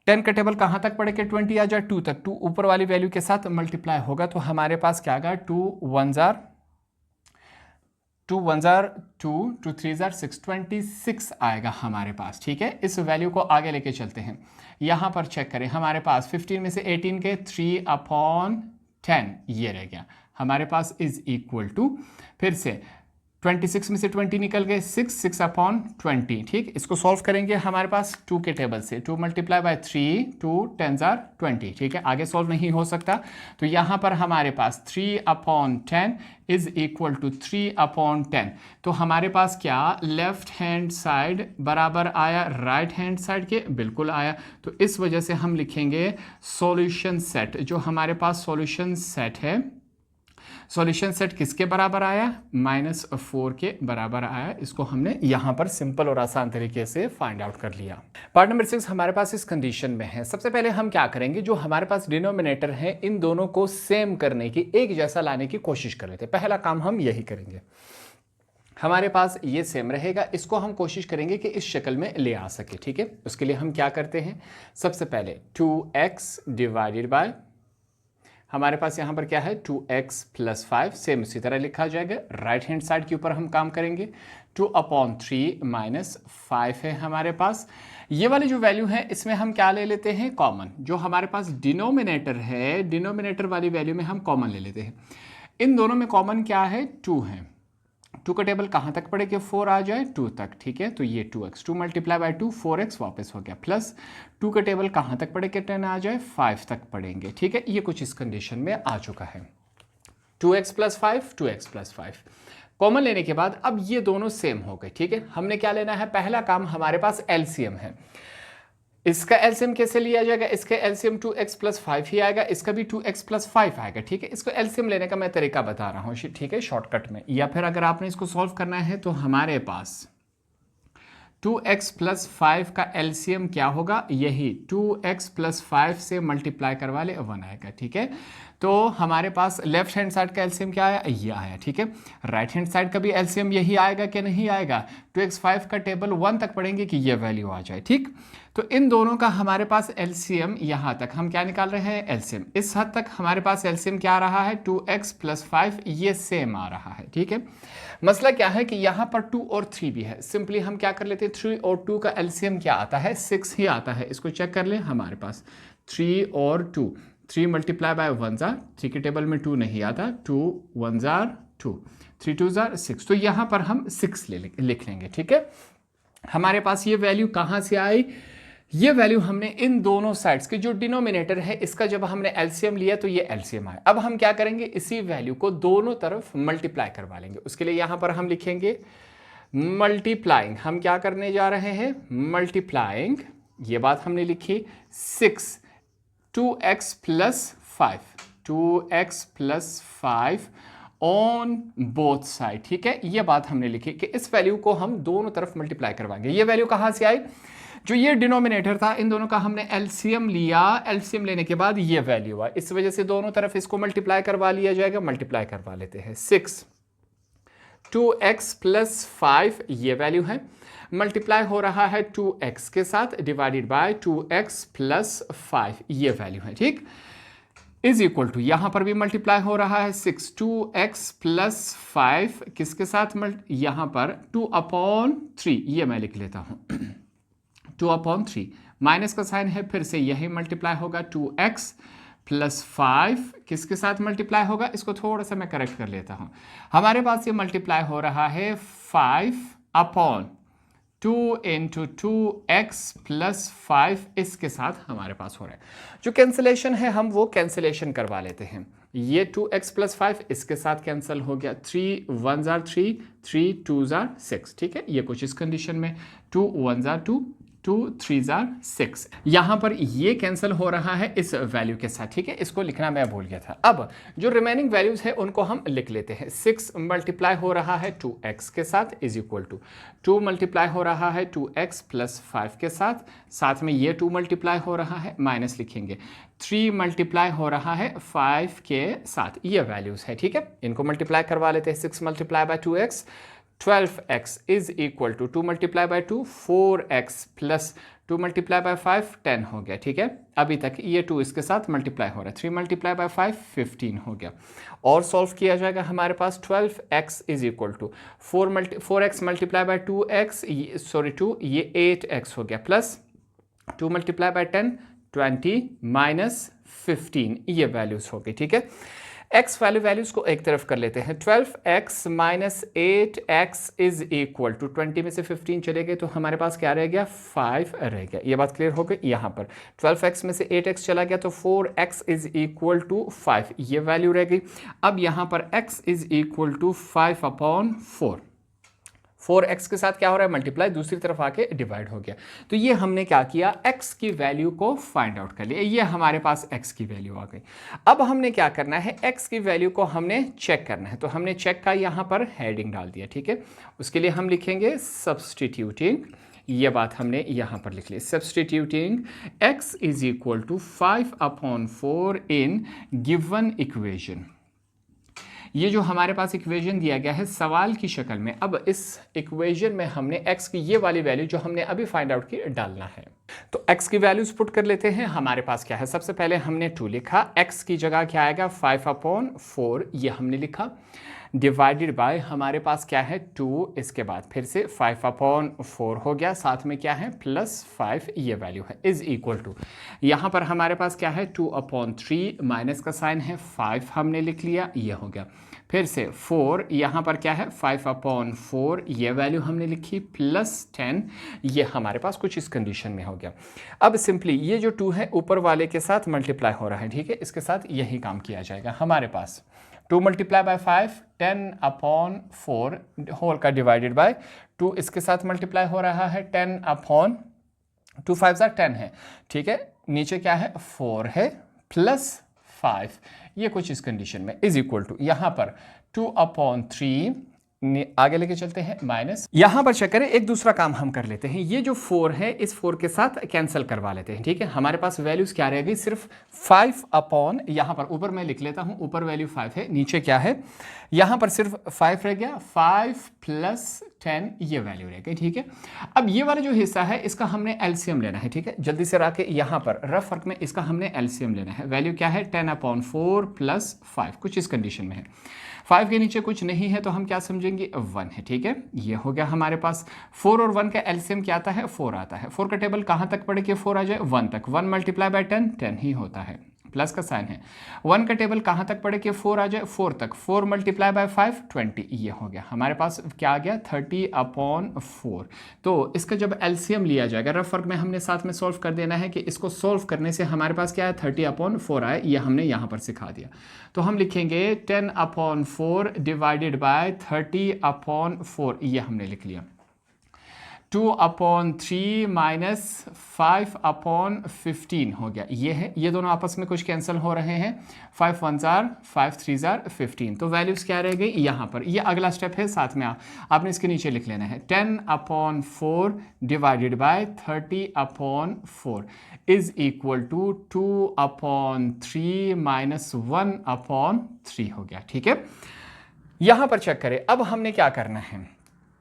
10 का टेबल कहाँ तक पढ़े कि 20 आ जाए 2 तक, 2 ऊपर वाली वैल्यू के साथ मल्टीप्लाई होगा, तो हमारे पास क्या आएगा 2 1 जार 2 1 जार 2, 2 3 जार 6, 26 आएगा हमारे पास, ठीक है। इस वैल्यू को आगे लेके चलते हैं, यहाँ पर चेक करें, हमारे पास 15 में से 18 के 3/10 ये रह गया हमारे पास, इज इक्वल टू, फिर से 26 में से 20 निकल गए 6, 6/20, ठीक। इसको सॉल्व करेंगे हमारे पास 2 के टेबल से, 2 मल्टीप्लाई बाय 3, 2 10 जार 20, ठीक है। आगे सॉल्व नहीं हो सकता, तो यहाँ पर हमारे पास 3/10 इज इक्वल टू 3/10। तो हमारे पास क्या लेफ्ट हैंड साइड बराबर आया राइट हैंड साइड के, बिल्कुल आया। तो इस वजह से हम लिखेंगे सॉल्यूशन सेट, जो हमारे पास सॉल्यूशन सेट है, सॉल्यूशन सेट किसके बराबर आया, -4 के बराबर आया। इसको हमने यहां पर सिंपल और आसान तरीके से फाइंड आउट कर लिया। पार्ट नंबर 6 हमारे पास इस कंडीशन में है। सबसे पहले हम क्या करेंगे, जो हमारे पास डिनोमिनेटर है इन दोनों को सेम करने की, एक जैसा लाने की कोशिश कर लेते हैं। पहला काम हम यही करेंगे, हमारे पास ये सेम रहेगा, इसको हम कोशिश करेंगे कि इस शक्ल में ले आ सके, ठीक है। उसके लिए हम क्या करते हैं, सबसे पहले 2x डिवाइडेड बाय, हमारे पास यहाँ पर क्या है 2x + 5, सेम इसी तरह लिखा जाएगा। राइट हैंड साइड के ऊपर हम काम करेंगे, 2/3 - 5 है हमारे पास। ये वाली जो वैल्यू है इसमें हम क्या ले लेते हैं कॉमन, जो हमारे पास डिनोमिनेटर है, डिनोमिनेटर वाली वैल्यू में हम कॉमन ले लेते हैं। इन दोनों में कॉमन क्या है 2 है, 2 का टेबल कहाँ तक पढ़े कि 4 आ जाए 2 तक, ठीक है। तो ये 2x, 2 मल्टीप्लाई बाय 2 4x वापस हो गया, प्लस 2 का टेबल कहाँ तक पढ़े कि 10 आ जाए 5 तक पढ़ेंगे, ठीक है। ये कुछ इस कंडीशन में आ चुका है। 2x + 5, 2x + 5 कॉमन लेने के बाद अब ये दोनों सेम हो गए, ठीक है। हमने क्या लेना है, पहला काम हमारे पास एलसीएम है। इसका एलसीएम कैसे लिया जाएगा, इसका एलसीएम 2x + 5 ही आएगा, इसका भी 2x + 5 आएगा, ठीक है। इसको एलसीएम लेने का मैं तरीका बता रहा हूँ, ठीक है, शॉर्टकट में। या फिर अगर आपने इसको सॉल्व करना है तो हमारे पास 2x + 5 का एलसीएम क्या होगा, यही 2x + 5 से मल्टीप्लाई करवा ले 1 आएगा, ठीक है। तो हमारे पास लेफ्ट हैंड साइड का एलसीएम क्या आया, ये आया, ठीक है। राइट हैंड साइड का भी एलसीएम यही आएगा कि नहीं आएगा, 2x 5 का टेबल 1 तक पढ़ेंगे कि ये वैल्यू आ जाए, ठीक। तो इन दोनों का हमारे पास एलसीएम, यहाँ तक हम क्या निकाल रहे हैं एलसीएम, इस हद तक हमारे पास एलसीएम क्या आ रहा है 2x + 5, ये सेम आ रहा है, ठीक है। मसला क्या है कि यहाँ पर 2 और 3 भी है, सिंपली हम क्या कर लेते हैं 3 और 2 का एलसीएम क्या आता है 6 ही आता है। इसको चेक कर लें, हमारे पास 3 और 2, 3 मल्टीप्लाई बाय 1 जार, 3 के टेबल में 2 नहीं आता, 2 1 जार 2, 3 2 जार 6, तो यहाँ पर हम 6 लिख लेंगे, ठीक है। हमारे पास ये वैल्यू कहाँ से आई, ये वैल्यू हमने इन दोनों साइड्स के जो डिनोमिनेटर है इसका जब हमने एलसीएम लिया तो ये एलसीएम आया। अब हम क्या करेंगे, इसी वैल्यू को दोनों तरफ मल्टीप्लाई करवा लेंगे। उसके लिए यहाँ पर हम लिखेंगे मल्टीप्लाइंग, हम क्या करने जा रहे हैं मल्टीप्लाइंग, ये बात हमने लिखी 6 2x + 5, 2x + 5 on both side, ठीक है। ये बात हमने लिखी कि इस वैल्यू को हम दोनों तरफ मल्टीप्लाई करवाएंगे। ये वैल्यू कहाँ से आई, जो ये डिनोमिनेटर था इन दोनों का हमने एलसीएम लिया, एलसीएम लेने के बाद ये वैल्यू आई, इस वजह से दोनों तरफ इसको मल्टीप्लाई करवा लिया जाएगा। मल्टीप्लाई करवा लेते हैं, 6 2x प्लस 5 ये वैल्यू है, मल्टीप्लाई हो रहा है 2x के साथ डिवाइडेड बाय 2x प्लस 5 ये वैल्यू है, ठीक, इज इक्वल टू यहां पर भी मल्टीप्लाई हो रहा है 6 2x प्लस 5 किसके साथ, यहां पर 2/3 ये मैं लिख लेता हूं 2/3 माइनस का साइन है, फिर से यही मल्टीप्लाई होगा 2x प्लस 5 किसके साथ मल्टीप्लाई होगा, इसको थोड़ा सा मैं करेक्ट कर लेता हूं, हमारे पास ये मल्टीप्लाई हो रहा है 5/2 इंटू 2x प्लस 5 इसके साथ हमारे पास हो रहा है। जो कैंसिलेशन है हम वो कैंसिलेशन करवा लेते हैं, ये 2x प्लस 5 इसके साथ कैंसिल हो गया, 3 1 जार 3 3 2 जार 6, ठीक है, ये कुछ इस कंडीशन में 2 1 जार 2 2 3 जार 6, यहां पर ये कैंसिल हो रहा है इस वैल्यू के साथ, ठीक है, इसको लिखना मैं भूल गया था। अब जो रिमेनिंग वैल्यूज है उनको हम लिख लेते हैं। 6 मल्टीप्लाई हो रहा है 2x के साथ इज इक्वल टू 2 मल्टीप्लाई हो रहा है 2x प्लस 5 के साथ में ये 2 मल्टीप्लाई हो रहा है, माइनस लिखेंगे, 3 मल्टीप्लाई हो रहा है 5 के साथ, ये वैल्यूज है, ठीक है, इनको मल्टीप्लाई करवा लेते हैं। 6 multiply by 2x 12x is equal to 2 multiply by 2 4x plus 2 multiply by 5 10 हो गया, ठीक है, अभी तक ये 2 इसके साथ मल्टीप्लाई हो रहा है, 3 मल्टीप्लाई बाय 5 15 हो गया, और सॉल्व किया जाएगा हमारे पास 12x is equal to 4x multiply by 2x sorry 2 ये 8x हो गया, प्लस 2 मल्टीप्लाई बाय 10 20 माइनस 15 ये वैल्यूज हो गई, ठीक है। x वैल्यूज को एक तरफ कर लेते हैं, 12x minus 8x is equal to 20 में से 15 चले गए तो हमारे पास क्या रह गया, 5 रह गया, ये बात क्लियर हो गई। यहाँ पर 12x में से 8x चला गया तो 4x इज इक्वल टू 5 ये वैल्यू रह गई। अब यहाँ पर x is equal to 5/4, 4x के साथ क्या हो रहा है, मल्टीप्लाई, दूसरी तरफ आके डिवाइड हो गया, तो ये हमने क्या किया, x की वैल्यू को फाइंड आउट कर लिया, ये हमारे पास x की वैल्यू आ गई। अब हमने क्या करना है, x की वैल्यू को हमने चेक करना है, तो हमने चेक का यहाँ पर हेडिंग डाल दिया, ठीक है, उसके लिए हम लिखेंगे सब्सटीट्यूटिंग, ये बात हमने यहाँ पर लिख ली, substituting x is equal to 5/4 in given equation. ये जो हमारे पास इक्वेशन दिया गया है सवाल की शक्ल में, अब इस इक्वेशन में हमने x की ये वाली वैल्यू जो हमने अभी फाइंड आउट की डालना है, तो x की वैल्यूज पुट कर लेते हैं। हमारे पास क्या है, सबसे पहले हमने 2 लिखा, x की जगह क्या आएगा 5/4 ये हमने लिखा, डिवाइडेड बाय हमारे पास क्या है 2, इसके बाद फिर से 5/4 हो गया, साथ में क्या है प्लस 5 ये वैल्यू है, इज इक्वल टू यहाँ पर हमारे पास क्या है 2/3 माइनस का साइन है, 5 हमने लिख लिया, ये हो गया, फिर से 4 यहाँ पर क्या है 5/4 ये वैल्यू हमने लिखी, प्लस 10 ये हमारे पास कुछ इस कंडीशन में हो गया। अब सिंपली ये जो 2 है ऊपर वाले के साथ मल्टीप्लाई हो रहा है, ठीक है, इसके साथ यही काम किया जाएगा। हमारे पास 2 मल्टीप्लाई बाय 5 10/4 होल का डिवाइडेड बाय 2 इसके साथ मल्टीप्लाई हो रहा है 10/2 5 10 है, ठीक है, नीचे क्या है 4 है प्लस 5 ये कुछ इस कंडीशन में इज इक्वल टू यहाँ पर 2/3 आगे लेके चलते हैं माइनस, यहां पर चेक करें, एक दूसरा काम हम कर लेते हैं, ये जो 4 है इस 4 के साथ कैंसिल करवा लेते हैं, ठीक है, हमारे पास वैल्यूज क्या रह गई, सिर्फ 5 यहां पर ऊपर मैं लिख लेता हूं, ऊपर वैल्यू 5 है, नीचे क्या है यहां पर सिर्फ 5 रह गया, 5 प्लस 10 ये वैल्यू रह गई, ठीक है। अब ये वाला जो हिस्सा है इसका हमने एलसीएम लेना है, ठीक है, जल्दी से रख के यहां पर रफ वर्क में इसका हमने एलसीएम लेना है, वैल्यू क्या है 10/4 प्लस 5 कुछ इस कंडीशन में है, 5 के नीचे कुछ नहीं है तो हम क्या समझेंगे 1 है, ठीक है, ये हो गया हमारे पास। 4 और 1 का एलसीएम क्या आता है 4 आता है, 4 का टेबल कहाँ तक पढ़े कि 4 आ जाए 1 तक, 1 मल्टीप्लाई बाय 10 10 ही होता है, प्लस का साइन है, 1 का टेबल कहाँ तक पढ़े कि 4 आ जाए 4 तक, 4 मल्टीप्लाई बाय 5 20 ये हो गया हमारे पास, क्या आ गया 30/4। तो इसका जब एलसीएम लिया जाएगा, रफ वर्क में हमने साथ में सॉल्व कर देना है कि इसको सॉल्व करने से हमारे पास क्या है 30/4 आए, ये हमने यहाँ पर सिखा दिया, तो हम लिखेंगे 10/4 डिवाइडेड बाय 30/4 ये हमने लिख लिया, 2/3 माइनस 5/15 हो गया, ये है, ये दोनों आपस में कुछ कैंसिल हो रहे हैं, 5 1 जार 5 3 जार 15, तो वैल्यूज क्या रह गई यहाँ पर, ये अगला स्टेप है, साथ में आपने इसके नीचे लिख लेना है 10/4 divided by 30/4 is equal to 2/3 minus 1/3 हो गया, ठीक है। यहां पर चेक करें, अब हमने क्या करना है,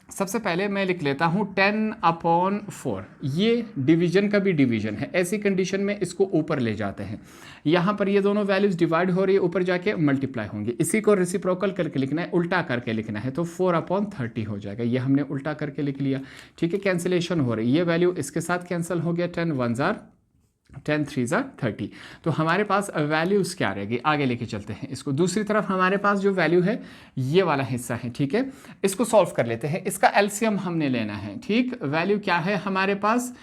सबसे पहले मैं लिख लेता हूं 10/4, ये डिवीजन का भी डिवीजन है, ऐसी कंडीशन में इसको ऊपर ले जाते हैं, यहां पर ये दोनों वैल्यूज डिवाइड हो रही है, ऊपर जाके मल्टीप्लाई होंगे, इसी को रेसिप्रोकल करके लिखना है, उल्टा करके लिखना है, तो 4/30 हो जाएगा, ये हमने उल्टा करके लिख लिया। ठीक है, कैंसिलेशन हो रही है, ये वैल्यू इसके साथ कैंसिल हो गया, 10 1 जार 10 3 जार 30, तो हमारे पास वैल्यूज क्या रहेगी, आगे लेके चलते हैं इसको। दूसरी तरफ हमारे पास जो वैल्यू है ये वाला हिस्सा है, ठीक है, इसको सॉल्व कर लेते हैं, इसका एलसीएम हमने लेना है। ठीक, वैल्यू क्या है हमारे पास,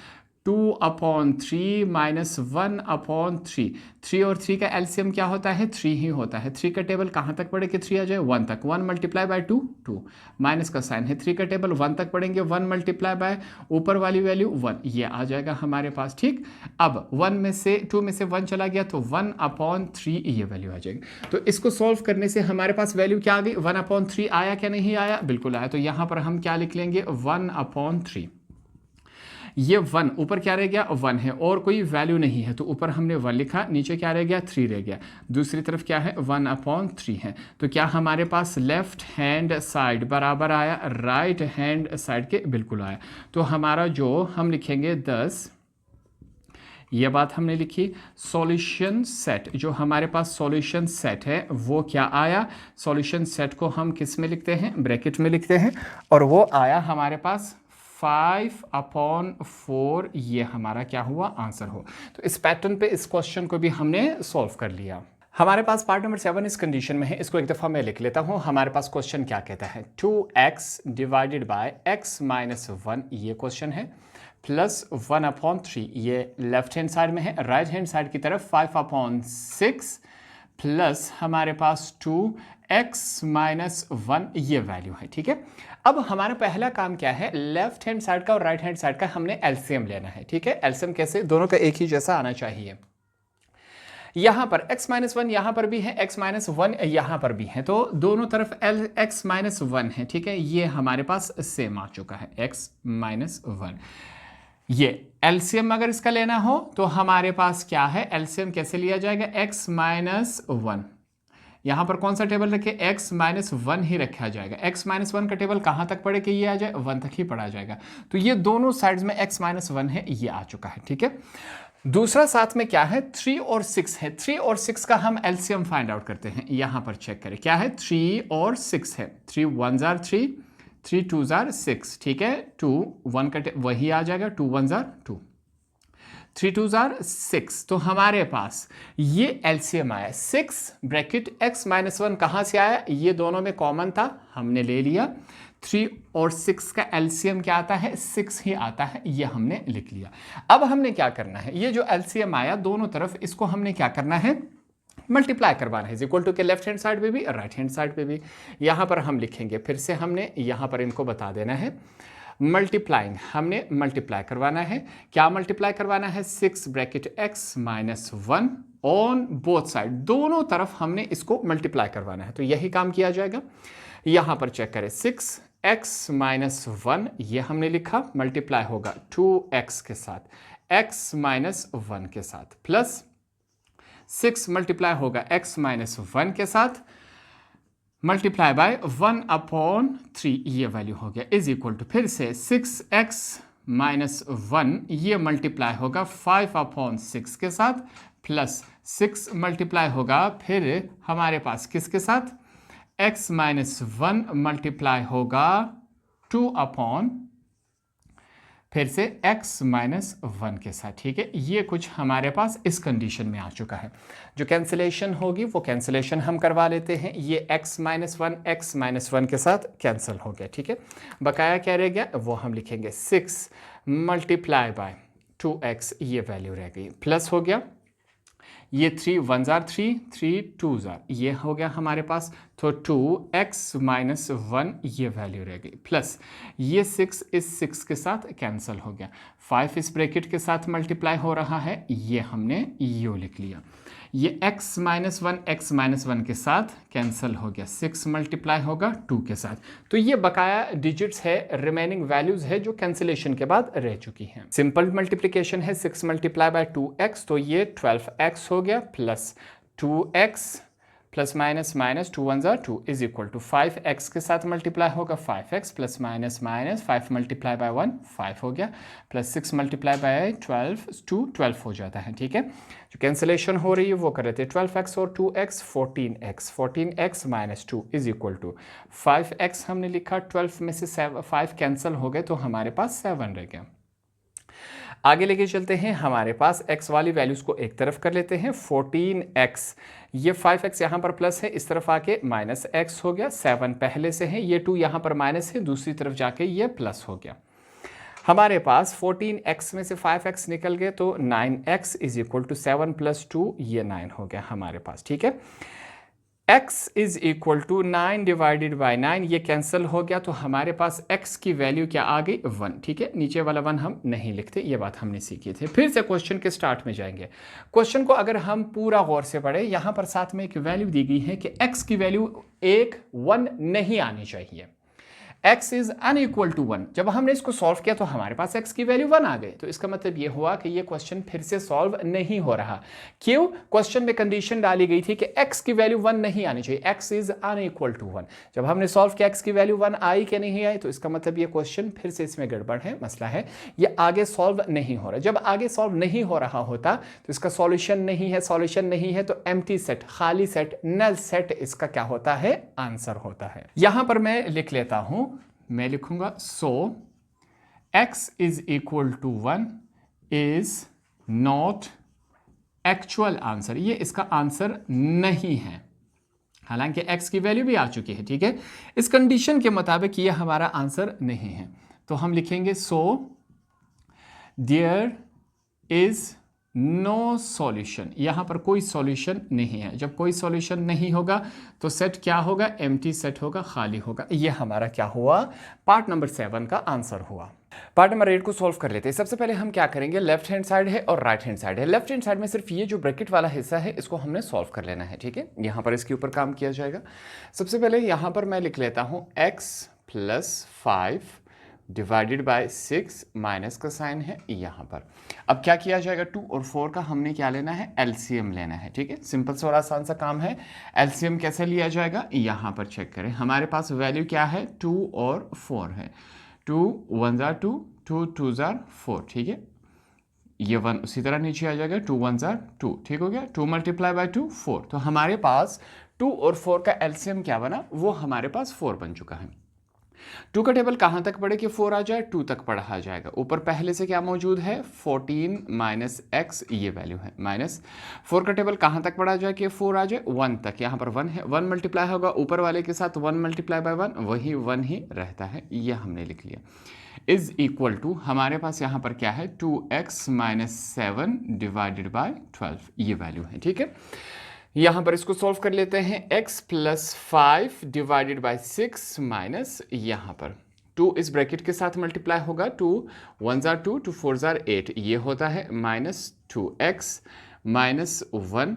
2/3 माइनस 1/3, 3 और 3 का एलसीएम क्या होता है, 3 ही होता है। 3 का टेबल कहाँ तक पढ़े कि 3 आ जाए 1 तक, 1 मल्टीप्लाई बाय 2 2, माइनस का साइन है, 3 का टेबल 1 तक पढ़ेंगे, 1 मल्टीप्लाई बाय ऊपर वाली वैल्यू 1, ये आ जाएगा हमारे पास। ठीक, अब 1 में से 2 में से 1 चला गया तो 1/3 ये वैल्यू आ जाएगी। तो इसको सॉल्व करने से हमारे पास वैल्यू क्या आ गई, 1/3 आया क्या, नहीं आया, बिल्कुल आया। तो यहाँ पर हम क्या लिख लेंगे, 1/3, ये 1 ऊपर क्या रह गया, 1 है और कोई वैल्यू नहीं है, तो ऊपर हमने 1 लिखा, नीचे क्या रह गया, 3 रह गया, दूसरी तरफ क्या है 1/3 है। तो क्या हमारे पास लेफ्ट हैंड साइड बराबर आया राइट हैंड साइड के, बिल्कुल आया। तो हमारा जो हम लिखेंगे 10, ये बात हमने लिखी। सॉल्यूशन सेट, जो हमारे पास सॉल्यूशन सेट है वो क्या आया, सॉल्यूशन सेट को हम किस में लिखते हैं, ब्रैकेट में लिखते हैं, और वो आया हमारे पास 5/4, ये हमारा क्या हुआ, आंसर हो। तो इस पैटर्न पे इस क्वेश्चन को भी हमने सॉल्व कर लिया। हमारे पास पार्ट नंबर 7 इस कंडीशन में है, इसको एक दफ़ा मैं लिख लेता हूँ। हमारे पास क्वेश्चन क्या कहता है, 2x divided by x minus 1, ये क्वेश्चन है, प्लस 1/3, ये लेफ्ट हैंड साइड में है, राइट हैंड साइड की तरफ 5/6 प्लस हमारे पास 2x माइनस 1, ये वैल्यू है। ठीक है, अब हमारा पहला काम क्या है, लेफ्ट हैंड साइड का और राइट हैंड साइड का हमने एलसीएम लेना है। ठीक है, एलसीएम कैसे, दोनों का एक ही जैसा आना चाहिए। यहां पर x-1 यहां पर भी है, x-1 यहां पर भी है, तो दोनों तरफ x-1 है। ठीक है, ये हमारे पास सेम आ चुका है, x-1। ये एलसीएम अगर इसका लेना हो तो हमारे पास क्या है, एलसीएम कैसे लिया जाएगा, x-1, यहां पर कौन सा टेबल रखे, x-1 ही रखा जाएगा। x-1 का टेबल कहां तक पढ़े कि ये आ जाए, 1 तक ही पढ़ा जाएगा। तो ये दोनों साइड्स में x-1 है, ये आ चुका है। ठीक है, दूसरा साथ में क्या है, 3 और 6 है, 3 और 6 का हम एलसीएम फाइंड आउट करते हैं। यहां पर चेक करें क्या है, 3 और 6 है, 3 1 जार 3, 3 2 जार 6। ठीक है, 2 1 का वही आ जाएगा, 2 1 जार 2, 3 2 जार 6। तो हमारे पास ये एलसीएम आया 6 ब्रैकेट x-1 कहां से आया, ये दोनों में कॉमन था, हमने ले लिया। 3 और 6 का एलसीएम क्या आता है, 6 ही आता है, ये हमने लिख लिया। अब हमने क्या करना है, ये जो एलसीएम आया दोनों तरफ, इसको हमने क्या करना है, मल्टीप्लाई करवाना है, इक्वल टू के लेफ्ट हैंड साइड पे भी और राइट हैंड साइड पे भी। यहां पर हम लिखेंगे, फिर से हमने यहां पर इनको बता देना है, मल्टीप्लाइंग, हमने मल्टीप्लाई करवाना है। क्या मल्टीप्लाई करवाना है, 6 bracket x-1 on both side, दोनों तरफ हमने इसको मल्टीप्लाई करवाना है, तो यही काम किया जाएगा। यहां पर चेक करें, 6x-1 ये हमने लिखा, मल्टीप्लाई होगा 2x के साथ, x-1 के साथ, प्लस 6 मल्टीप्लाई होगा x-1 के साथ, मल्टीप्लाई बाय 1/3, ये वैल्यू हो गया, इज इक्वल टू फिर से 6x-1 ये मल्टीप्लाई होगा 5/6 के साथ, प्लस 6 मल्टीप्लाई होगा फिर हमारे पास किसके साथ, x-1 मल्टीप्लाई होगा 2 फिर से x-1 के साथ। ठीक है, ये कुछ हमारे पास इस कंडीशन में आ चुका है। जो कैंसिलेशन होगी वो कैंसिलेशन हम करवा लेते हैं, ये x-1 के साथ कैंसिल हो गया। ठीक है, बकाया क्या रह गया, वो हम लिखेंगे 6 मल्टीप्लाई बाय 2x, ये वैल्यू रह गई, प्लस हो गया ये 3 1 जार 3, 3 2 जार, ये हो गया हमारे पास, तो 2x-1 ये वैल्यू रह गई, प्लस ये 6 इस 6 के साथ कैंसिल हो गया, 5 इस ब्रैकेट के साथ मल्टीप्लाई हो रहा है, ये हमने यो लिख लिया। ये x-1 के साथ कैंसिल हो गया, 6 मल्टीप्लाई होगा 2 के साथ। तो ये बकाया डिजिट्स है, रिमेनिंग वैल्यूज है जो कैंसिलेशन के बाद रह चुकी हैं। सिंपल मल्टीप्लिकेशन है, 6 मल्टीप्लाई बाय 2x, तो ये 12x हो गया, plus 2x plus minus minus 2 1 ज़ा 2 इज इक्वल टू 5x के साथ मल्टीप्लाई होगा 5x plus minus minus 5 multiply by 1 5 हो गया, प्लस 6 मल्टीप्लाई बाय 12 2 12 हो जाता है। ठीक है, जो कैंसिलेशन हो रही है वो कर रहे थे 12x और 2x 14x minus 2 is equal to 5x हमने लिखा, 12 में से 5 कैंसिल हो गए तो हमारे पास 7 रह गया। आगे लेके चलते हैं, हमारे पास x वाली वैल्यूज को एक तरफ कर लेते हैं, 14x ये 5x यहाँ पर प्लस है, इस तरफ आके माइनस x हो गया, 7 पहले से है, ये 2 यहाँ पर माइनस है, दूसरी तरफ जाके ये प्लस हो गया। हमारे पास 14x में से 5x निकल गए तो 9x is equal to 7 plus 2 ये 9 हो गया हमारे पास। ठीक है, x is equal to 9 divided by 9 ये कैंसिल हो गया तो हमारे पास x की वैल्यू क्या आ गई 1। ठीक है, नीचे वाला 1 हम नहीं लिखते, ये बात हमने सीखी थी। फिर से क्वेश्चन के स्टार्ट में जाएंगे। क्वेश्चन को अगर हम पूरा गौर से पढ़े, यहां पर साथ में एक वैल्यू दी गई है कि x की वैल्यू 1 नहीं आनी चाहिए, x इज अनइक्वल टू 1। जब हमने इसको सॉल्व किया तो हमारे पास x की वैल्यू 1 आ गई, तो इसका मतलब ये हुआ कि ये क्वेश्चन फिर से सॉल्व नहीं हो रहा। क्यों? क्वेश्चन में कंडीशन डाली गई थी कि x की वैल्यू 1 नहीं आनी चाहिए, x इज अनइक्वल टू 1। जब हमने सॉल्व किया x की वैल्यू 1 आई कि नहीं आई, तो इसका मतलब ये क्वेश्चन फिर से इसमें गड़बड़ है, मसला है, ये आगे सॉल्व नहीं हो रहा। जब आगे सॉल्व नहीं हो रहा होता तो इसका सॉल्यूशन नहीं है, सॉल्यूशन नहीं है तो एम्प्टी सेट, खाली सेट, नल सेट इसका क्या होता है, आंसर होता है। यहां पर मैं लिख लेता हूं, मैं लिखूंगा so x is equal to 1 is not actual answer, ये इसका आंसर नहीं है, हालांकि x की वैल्यू भी आ चुकी है। ठीक है, इस कंडीशन के मुताबिक ये हमारा आंसर नहीं है, तो हम लिखेंगे so there is no solution, यहां पर कोई सॉल्यूशन नहीं है। जब कोई सॉल्यूशन नहीं होगा तो सेट क्या होगा, एम्प्टी सेट होगा, खाली होगा। ये हमारा क्या हुआ, पार्ट नंबर 7 का आंसर हुआ। पार्ट नंबर 8 को सॉल्व कर लेते हैं। सबसे पहले हम क्या करेंगे, लेफ्ट हैंड साइड है और राइट हैंड साइड है। लेफ्ट हैंड साइड में सिर्फ ये जो ब्रैकेट वाला हिस्सा है इसको हमने सॉल्व कर लेना है। ठीक है, यहां पर इसके ऊपर काम किया जाएगा। सबसे पहले यहां पर मैं लिख लेता हूं x plus 5 divided by 6 minus का साइन है यहाँ पर। अब क्या किया जाएगा, 2 और 4 का हमने क्या लेना है, एलसीएम लेना है। ठीक है, सिंपल से और आसान सा काम है। एलसीएम कैसे लिया जाएगा, यहाँ पर चेक करें, हमारे पास वैल्यू क्या है, 2 और 4 है। 2 1 ज़ा 2, 2 2 ज़ा 4। ठीक है, ये 1 उसी तरह नीचे आ जाएगा, 2 1 ज़ा 2। ठीक हो गया, 2 मल्टीप्लाई बाय 2 4। तो हमारे पास 2 और 4 का एलसीएम क्या बना, वो हमारे पास 4 बन चुका है। 2 का टेबल कहां तक पढ़े कि 4 आ जाए, 2 तक पढ़ा जाएगा। ऊपर पहले से क्या मौजूद है, 14 माइनस x ये वैल्यू है, माइनस 4 का टेबल कहां तक पढ़ा जाए कि 4 आ जाए, 1 तक। यहाँ पर 1 है, 1 मल्टीप्लाई होगा ऊपर वाले के साथ, 1 मल्टीप्लाई बाय 1 वही 1 ही रहता है, ये हमने लिख लिया। इज इक्वल टू हमारे पास यहाँ पर क्या है, 2x माइनस 7 डिवाइडेड बाय 12 ये वैल्यू है। ठीक है, यहां पर इसको सॉल्व कर लेते हैं, x plus 5 divided by 6 minus यहां पर 2 इस ब्रैकेट के साथ मल्टीप्लाई होगा, 2 1 ज़ा 2, 2 4 ज़ा 8 ये होता है, minus 2x minus 1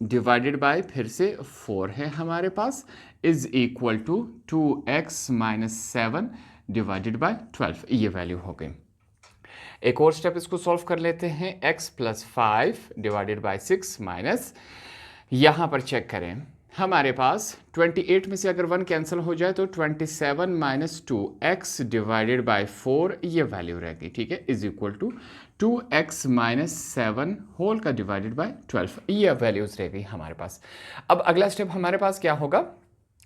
divided by फिर से 4 है हमारे पास, is equal to 2x minus 7 divided by 12 ये वैल्यू हो गई। एक और स्टेप इसको सॉल्व कर लेते हैं, x plus 5 divided by 6 minus यहां पर चेक करें, हमारे पास 28 में से अगर 1 कैंसिल हो जाए तो 27 माइनस 2x डिवाइडेड बाय 4 ये वैल्यू रहेगी। ठीक है, is equal to 2x minus 7 whole का डिवाइडेड बाय 12 ये वैल्यूज रहेगी हमारे पास। अब अगला स्टेप हमारे पास क्या होगा,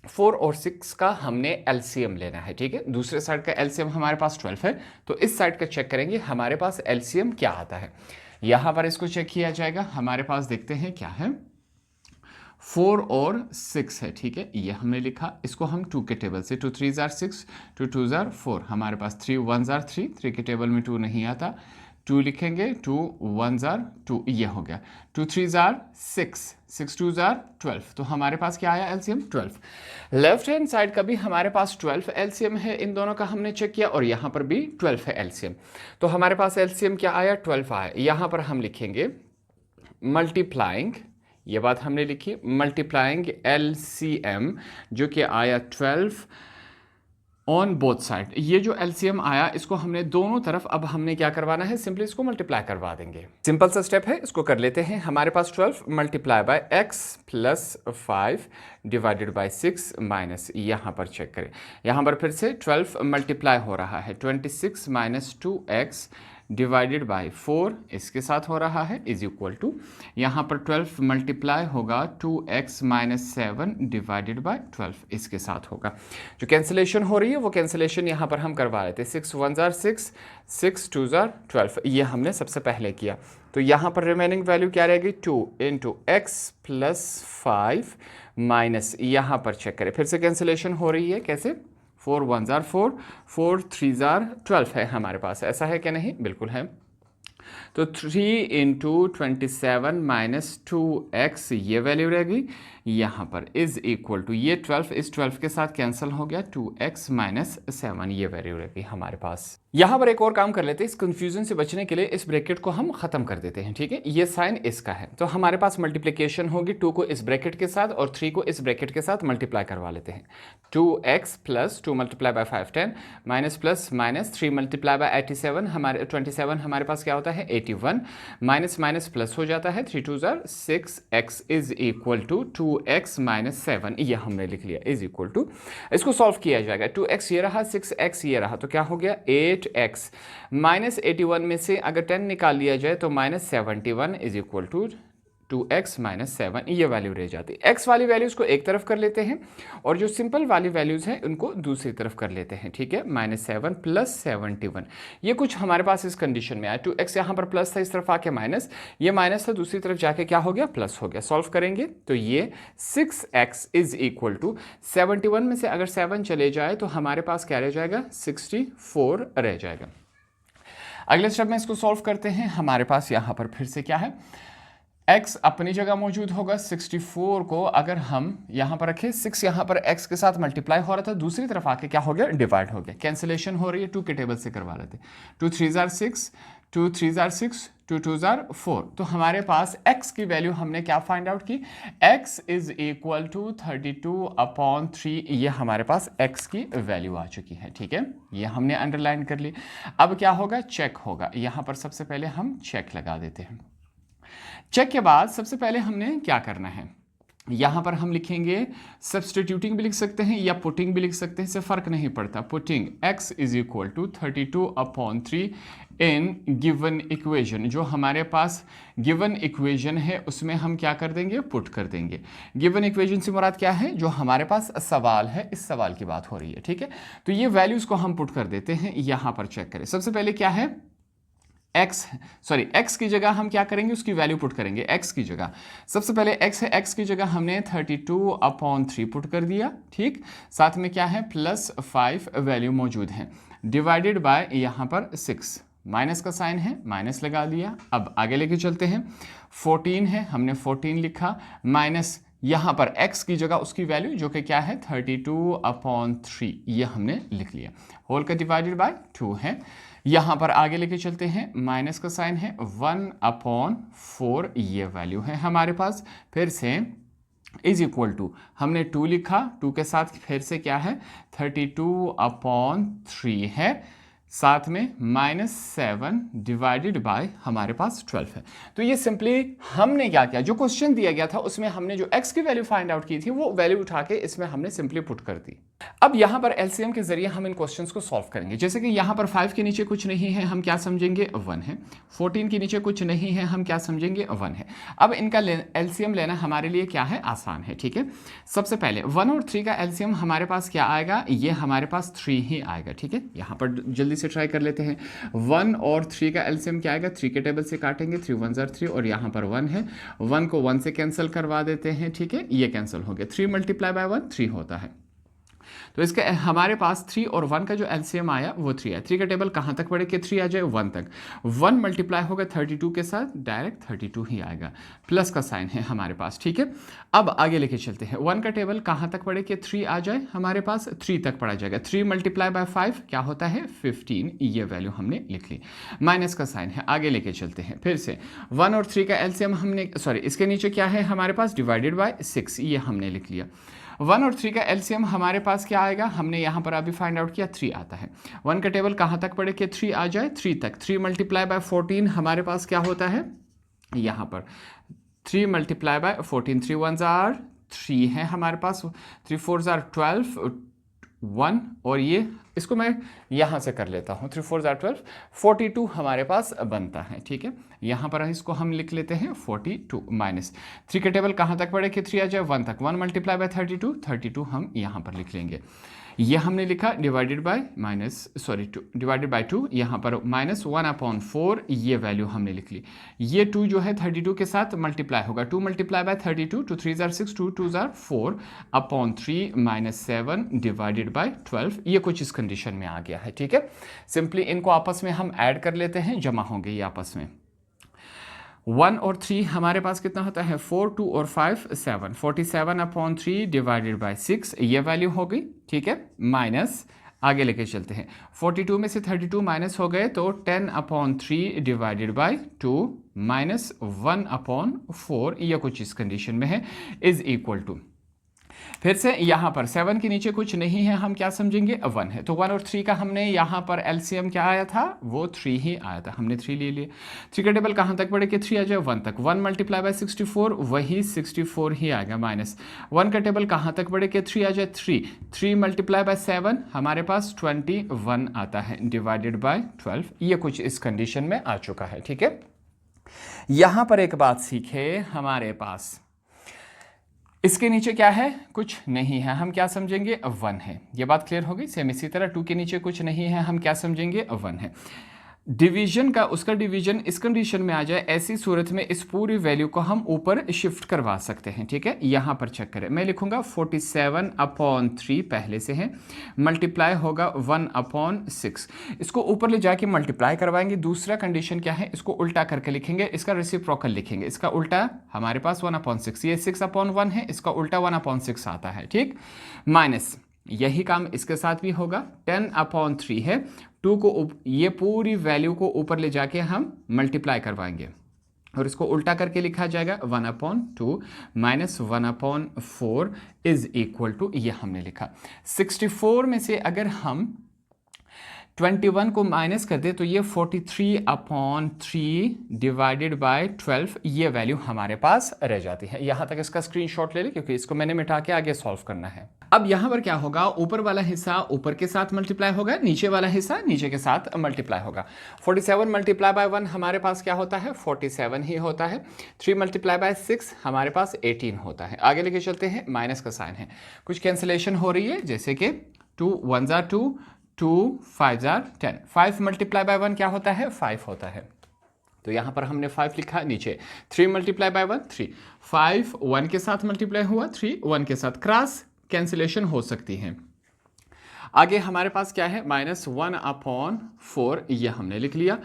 4 और 6 का हमने एलसीएम लेना है। ठीक है, दूसरे साइड का एलसीएम हमारे पास 12 है, तो इस साइड का चेक करेंगे हमारे पास एलसीएम क्या आता है। यहां पर इसको चेक किया जाएगा, हमारे पास देखते हैं क्या है, 4 और 6 है। ठीक है, ये हमने लिखा, इसको हम 2 के टेबल से, 2 3 ज़ार 6, 2 2 ज़ार 4, हमारे पास 3 1 ज़ार 3, 3 के टेबल में 2 नहीं आता, 2 लिखेंगे, 2 1 ज़ार 2 ये हो गया, 2 3 ज़ार 6, 6 2 ज़ार 12, तो हमारे पास क्या आया, एलसीएम 12। लेफ्ट हैंड साइड का भी हमारे पास 12 एलसीएम है, इन दोनों का हमने चेक किया और यहाँ पर भी 12 है एलसीएम, तो हमारे पास एलसीएम क्या आया, 12 आया। यहाँ पर हम लिखेंगे मल्टीप्लाइंग, ये बात हमने लिखी, मल्टीप्लाइंग एलसीएम जो कि आया 12 ऑन बोथ साइड। ये जो एलसीएम आया इसको हमने दोनों तरफ अब हमने क्या करवाना है, सिंपली इसको मल्टीप्लाई करवा देंगे। सिंपल सा स्टेप है, इसको कर लेते हैं। हमारे पास 12 multiply by x plus 5 divided by 6 minus, यहाँ पर चेक करें, यहाँ पर फिर से 12 मल्टीप्लाई हो रहा है 26 माइनस 2x डिवाइडेड बाय 4 इसके साथ हो रहा है इज इक्वल टू, यहाँ पर 12 मल्टीप्लाई होगा 2x माइनस 7 डिवाइडेड बाय 12 इसके साथ होगा। जो कैंसिलेशन हो रही है वो कैंसिलेशन यहाँ पर हम करवा लेते हैं। 6 1 जार 6, 6 2 जार 12, ये हमने सबसे पहले किया। तो यहाँ पर रिमेनिंग वैल्यू क्या रहेगी, 2 इंटू एक्स प्लस 5 माइनस, यहाँ पर चेक करें फिर से कैंसिलेशन हो रही है, कैसे, 4 1 जार 4, 4 3 जार 12 है हमारे पास, ऐसा है क्या, नहीं, बिल्कुल है। तो 3 इंटू 27 माइनस 2x ये वैल्यू रहेगी यहाँ पर इज इक्वल टू, ये 12 इस 12 के साथ कैंसिल हो गया, 2x माइनस 7 ये वैल्यू रहेगी हमारे पास। यहाँ पर एक और काम कर लेते हैं, इस कंफ्यूजन से बचने के लिए इस ब्रैकेट को हम खत्म कर देते हैं, ठीक है। ये साइन इसका है, तो हमारे पास मल्टीप्लिकेशन होगी 2 को इस ब्रैकेट के साथ और 3 को इस ब्रैकेट के साथ मल्टीप्लाई करवा लेते हैं। 2x plus 2 multiply by 5 10 minus plus minus 3 multiply by 87 हमारे 27 हमारे पास क्या होता है 81, माइनस माइनस प्लस हो जाता है 3 2 जार 6x is equal to 2x minus 7, ये हमने लिख लिया इज इक्वल टू, इसको सॉल्व किया जाएगा। 2x ये रहा, 6x ये रहा, तो क्या हो गया 8x माइनस 81 में से अगर 10 निकाल लिया जाए तो minus 71 is equal to 2x minus 7, ये वैल्यू रह जाती है। x वाली वैल्यूज को एक तरफ कर लेते हैं और जो सिंपल वाली वैल्यूज हैं उनको दूसरी तरफ कर लेते हैं, ठीक है। माइनस 7 प्लस 71, ये कुछ हमारे पास इस कंडीशन में आया। 2x यहाँ पर प्लस था, इस तरफ आके माइनस, ये माइनस था, दूसरी तरफ जाके क्या हो गया, प्लस हो गया। सॉल्व करेंगे तो ये 6x इज इक्वल टू 71 में से अगर 7 चले जाए तो हमारे पास क्या रह जाएगा, 64 रह जाएगा। अगले स्टेप में इसको सॉल्व करते हैं। हमारे पास यहाँ पर फिर से क्या है, x अपनी जगह मौजूद होगा, 64 को अगर हम यहाँ पर रखें, 6 यहाँ पर x के साथ मल्टीप्लाई हो रहा था, दूसरी तरफ आके क्या हो गया, डिवाइड हो गया। कैंसिलेशन हो रही है, 2 के टेबल से करवा लेते। 2 3 जार 6, 2 3 जार 6, 2 2 जार 4, तो हमारे पास x की वैल्यू हमने क्या फाइंड आउट की, x इज इक्वल टू 32/3, ये हमारे पास x की वैल्यू आ चुकी है, ठीक है। ये हमने अंडरलाइन कर ली। अब क्या होगा, चेक होगा। यहाँ पर सबसे पहले हम चेक लगा देते हैं। चेक के बाद सबसे पहले हमने क्या करना है, यहाँ पर हम लिखेंगे, सब्स्टिट्यूटिंग भी लिख सकते हैं या पुटिंग भी लिख सकते हैं, इससे फर्क नहीं पड़ता। Putting x is equal to 32/3 in given equation, जो हमारे पास गिवन इक्वेशन है उसमें हम क्या कर देंगे, पुट कर देंगे। गिवन इक्वेशन से मुराद क्या है, जो हमारे पास सवाल है, इस सवाल की बात हो रही है, ठीक है। तो ये वैल्यूज को हम पुट कर देते हैं। यहाँ पर चेक करें, सबसे पहले क्या है, x की जगह हम क्या करेंगे, उसकी वैल्यू पुट करेंगे। x की जगह सबसे पहले x है, x की जगह हमने 32/3 पुट कर दिया, ठीक। साथ में क्या है, प्लस 5 वैल्यू मौजूद है, डिवाइडेड बाय यहाँ पर 6, माइनस का साइन है, माइनस लगा दिया। अब आगे लेके चलते हैं, 14 है, हमने 14 लिखा, माइनस यहाँ पर x की जगह उसकी वैल्यू जो कि क्या है 32/3, ये हमने लिख लिया। होल का डिवाइडेड बाय 2 है। यहाँ पर आगे लेके चलते हैं, माइनस का साइन है, 1/4 ये वैल्यू है हमारे पास। फिर से इज इक्वल टू हमने 2 लिखा, 2 के साथ फिर से क्या है 32/3 है, साथ में -7 डिवाइडेड बाय हमारे पास 12 है। तो ये सिंपली हमने क्या किया, जो क्वेश्चन दिया गया था उसमें हमने जो x की वैल्यू फाइंड आउट की थी वो वैल्यू उठा के इसमें हमने सिंपली पुट कर दी। अब यहाँ पर एलसीएम के जरिए हम इन क्वेश्चंस को सॉल्व करेंगे। जैसे कि यहाँ पर 5 के नीचे कुछ नहीं है, हम क्या समझेंगे 1 है। 14 के नीचे कुछ नहीं है, हम क्या समझेंगे 1 है। अब इनका एलसीएम लेना हमारे लिए क्या है, आसान है, ठीक है। सबसे पहले 1 और 3 का एलसीएम हमारे पास क्या आएगा, ये हमारे पास 3 ही आएगा, ठीक है। यहाँ पर जल्दी से ट्राई कर लेते हैं। 1 और 3 का एलसीएम क्या आएगा, 3 के टेबल से काटेंगे, 3 1 जार 3 और यहाँ पर 1 है, 1 को 1 से कैंसिल करवा देते हैं, ठीक है, ये कैंसिल हो गया। 3 मल्टीप्लाई बाय 1 3 होता है। तो इसका हमारे पास 3 और 1 का जो एलसीएम आया वो 3 है। 3 का टेबल कहाँ तक पढ़े कि 3 आ जाए 1 तक, 1 मल्टीप्लाई होगा 32 के साथ, डायरेक्ट 32 ही आएगा, प्लस का साइन है हमारे पास, ठीक है। अब आगे लेके चलते हैं, 1 का टेबल कहाँ तक पढ़े कि 3 आ जाए, हमारे पास 3 तक पढ़ा जाएगा। 3 मल्टीप्लाई बाय 5 क्या होता है 15, ये वैल्यू हमने लिख ली, माइनस का साइन है। आगे लेके चलते हैं, फिर से 1 और 3 का एलसीएम हमने, इसके नीचे क्या है हमारे पास, डिवाइडेड बाय 6, ये हमने लिख लिया। 1 और 3 का एलसीएम हमारे पास क्या आएगा, हमने यहाँ पर अभी फाइंड आउट किया 3 आता है। 1 का टेबल कहाँ तक पढ़े कि 3 आ जाए, 3 तक। 3 मल्टीप्लाई बाय 14 हमारे पास क्या होता है, यहाँ पर 3 मल्टीप्लाई बाय 14, 3 1 जार 3 है हमारे पास, 3 4 जार 12, 1 और ये इसको मैं यहाँ से कर लेता हूँ, 3 4 जार 12, 42 हमारे पास बनता है। ठीक है, यहाँ पर इसको हम लिख लेते हैं 42 माइनस 3 का टेबल कहाँ तक पड़े कि 3 आ जाए 1 तक, 1 मल्टीप्लाई बाय 32, 32 हम यहाँ पर लिख लेंगे। ये हमने लिखा डिवाइडेड बाय डिवाइडेड बाय 2, यहाँ पर -1/4 ये वैल्यू हमने लिख ली। ये 2 जो है 32 के साथ मल्टीप्लाई होगा, 2 multiply bye 32, 2 3 jar 6, 2 2 jar 4 upon 3 -7 divided by 12। ये कुछ इस कंडीशन में आ गया है। ठीक है, सिंपली इनको आपस में हम ऐड कर लेते हैं, जमा होंगे ये आपस में। 1 और 3 हमारे पास कितना होता है, 4 2 और 5 7, 47/3 डिवाइडेड बाय 6 ये वैल्यू हो गई। ठीक है, माइनस आगे लेके चलते हैं, 42 में से 32 माइनस हो गए तो 10/3 डिवाइडेड बाय 2 -1/4 ये कुछ इस कंडीशन में है, इज इक्वल टू, फिर से यहाँ पर 7 के नीचे कुछ नहीं है, हम क्या समझेंगे 1 है, तो 1 और 3 का हमने यहाँ पर एलसीएम क्या आया था, वो 3 ही आया था, हमने 3 ले लिया। 3 का टेबल कहाँ तक पड़े कि 3 आ जाए 1 तक, 1 मल्टीप्लाई बाय 64 वही 64 ही आएगा, माइनस 1 का टेबल कहाँ तक पड़े कि 3 आ जाए 3 मल्टीप्लाई बाय 7 हमारे पास 21 आता है डिवाइडेड बाय 12। ये कुछ इस कंडीशन में आ चुका है। ठीक है, यहाँ पर एक बात सीखे, हमारे पास इसके नीचे क्या है, कुछ नहीं है, हम क्या समझेंगे 1 है। ये बात क्लियर हो गई। सेम इसी तरह 2 के नीचे कुछ नहीं है, हम क्या समझेंगे 1 है। डिवीजन का उसका डिवीजन इस कंडीशन में आ जाए, ऐसी सूरत में इस पूरी वैल्यू को हम ऊपर शिफ्ट करवा सकते हैं। ठीक है, यहाँ पर चेक करें, मैं लिखूंगा 47/3 पहले से है, मल्टीप्लाई होगा 1/6, इसको ऊपर ले जाके मल्टीप्लाई करवाएंगे। दूसरा कंडीशन क्या है, इसको उल्टा करके लिखेंगे, इसका रेसिप्रोकल लिखेंगे, इसका उल्टा हमारे पास 1/6, ये 6/1 है, इसका उल्टा 1/6 आता है। ठीक, माइनस यही काम इसके साथ भी होगा, 10/3 है, 2 को ये पूरी वैल्यू को ऊपर ले जाके हम मल्टीप्लाई करवाएंगे और इसको उल्टा करके लिखा जाएगा 1/2 माइनस 1/4 इज इक्वल टू, ये हमने लिखा। 64 में से अगर हम 21 को माइनस कर दे तो ये 43/3 डिवाइडेड बाय 12 ये वैल्यू हमारे पास रह जाती है। यहाँ तक इसका स्क्रीनशॉट ले ले, क्योंकि इसको मैंने मिटा के आगे सॉल्व करना है। अब यहाँ पर क्या होगा, ऊपर वाला हिस्सा ऊपर के साथ मल्टीप्लाई होगा, नीचे वाला हिस्सा नीचे के साथ मल्टीप्लाई होगा। 47 मल्टीप्लाई बाय 1 हमारे पास क्या होता है, 47 ही होता है। 3 मल्टीप्लाई बाय 6 हमारे पास 18 होता है। आगे लेके चलते हैं, माइनस का साइन है, कुछ कैंसिलेशन हो रही है, जैसे कि 2 1 जार 2, 2 5 जार 10, 5 मल्टीप्लाई बाय 1 क्या होता है, 5 होता है, तो यहाँ पर हमने 5 लिखा। नीचे 3 मल्टीप्लाई बाय 1 3, 5 1 के साथ मल्टीप्लाई हुआ, 3 1 के साथ, क्रॉस कैंसिलेशन हो सकती है। आगे हमारे पास क्या है, -1/4 ये हमने लिख लिया,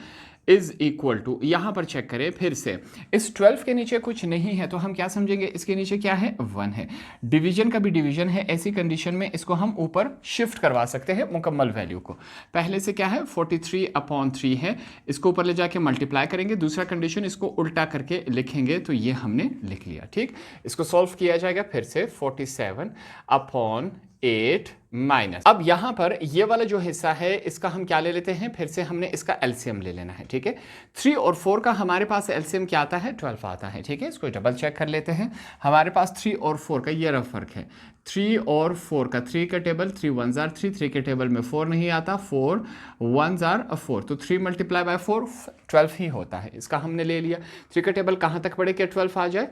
इज इक्वल टू, यहाँ पर चेक करें फिर से, इस 12 के नीचे कुछ नहीं है तो हम क्या समझेंगे, इसके नीचे क्या है, 1 है। डिवीजन का भी डिवीजन है, ऐसी कंडीशन में इसको हम ऊपर शिफ्ट करवा सकते हैं मुकम्मल वैल्यू को। पहले से क्या है 43/3 है, इसको ऊपर ले जाके मल्टीप्लाई करेंगे, दूसरा कंडीशन इसको उल्टा करके लिखेंगे, तो ये हमने लिख लिया। ठीक, इसको सॉल्व किया जाएगा फिर से, 47/8 माइनस, अब यहां पर ये वाला जो हिस्सा है इसका हम क्या ले लेते हैं, फिर से हमने इसका एलसीएम ले लेना है। ठीक है, 3 और 4 का हमारे पास एलसीएम क्या आता है, 12 आता है। ठीक है, इसको डबल चेक कर लेते हैं, हमारे पास 3 और 4 का ये रफ फर्क है, 3 और 4 का, 3 का टेबल 3 1 जार 3, 3 के टेबल में 4 नहीं आता, 4 1 जार 4, तो 3 मल्टीप्लाई बाय 4 12 ही होता है, इसका हमने ले लिया। 3 का टेबल कहाँ तक पड़े कि 12 आ जाए,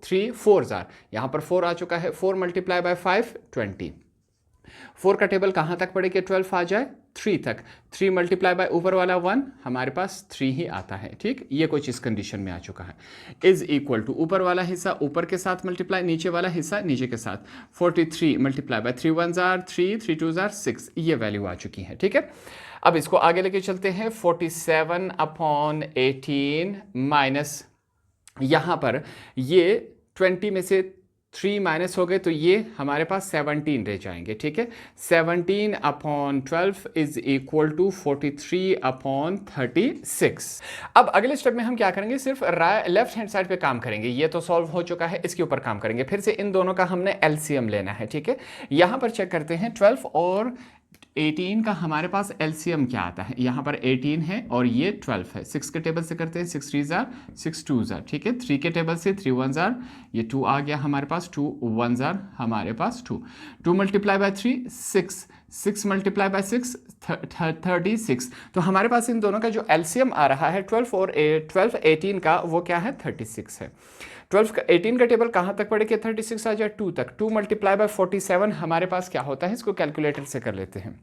3 4 जार, यहाँ पर 4 आ चुका है, 4 मल्टीप्लाई बाय 5 20, 4 का टेबल कहाँ तक पड़े कि 12 आ जाए, 3 तक, 3 मल्टीप्लाई बाय ऊपर वाला 1 हमारे पास 3 ही आता है। ठीक, ये कुछ इस कंडीशन में आ चुका है, इज इक्वल टू, ऊपर वाला हिस्सा ऊपर के साथ मल्टीप्लाई, नीचे वाला हिस्सा नीचे के साथ, 43 मल्टीप्लाई बाय 3 1 जार 3, 3 2 जार 6 ये वैल्यू आ चुकी है। ठीक है, अब इसको आगे लेके चलते हैं, 47/18 माइनस, यहाँ पर ये 20 में से 3 माइनस हो गए तो ये हमारे पास 17 रह जाएंगे, ठीक है। 17/12 इज इक्वल टू 43/36। अब अगले स्टेप में हम क्या करेंगे, सिर्फ लेफ्ट हैंड साइड पे काम करेंगे। ये तो सॉल्व हो चुका है, इसके ऊपर काम करेंगे। फिर से इन दोनों का हमने एलसीएम लेना है, ठीक है। यहां पर चेक करते हैं 12 और 18 का हमारे पास एलसीएम क्या आता है। यहाँ पर 18 है और ये 12 है। 6 के टेबल से करते हैं, 6 3 जार 6 2 जार, ठीक है। 3 के टेबल से 3 1 जार, ये 2 आ गया हमारे पास, 2 1 जार हमारे पास 2। 2 मल्टीप्लाई बाय 3 6, 6 मल्टीप्लाई बाय 6 36। तो हमारे पास इन दोनों का जो एलसीएम आ रहा है 12 और 12 18 का, वो क्या है 36 है। 12 का 18 का टेबल कहाँ तक पड़े कि 36 आ जाए 2 तक। 2 मल्टीप्लाई बाय 47 हमारे पास क्या होता है, इसको कैलकुलेटर से कर लेते हैं।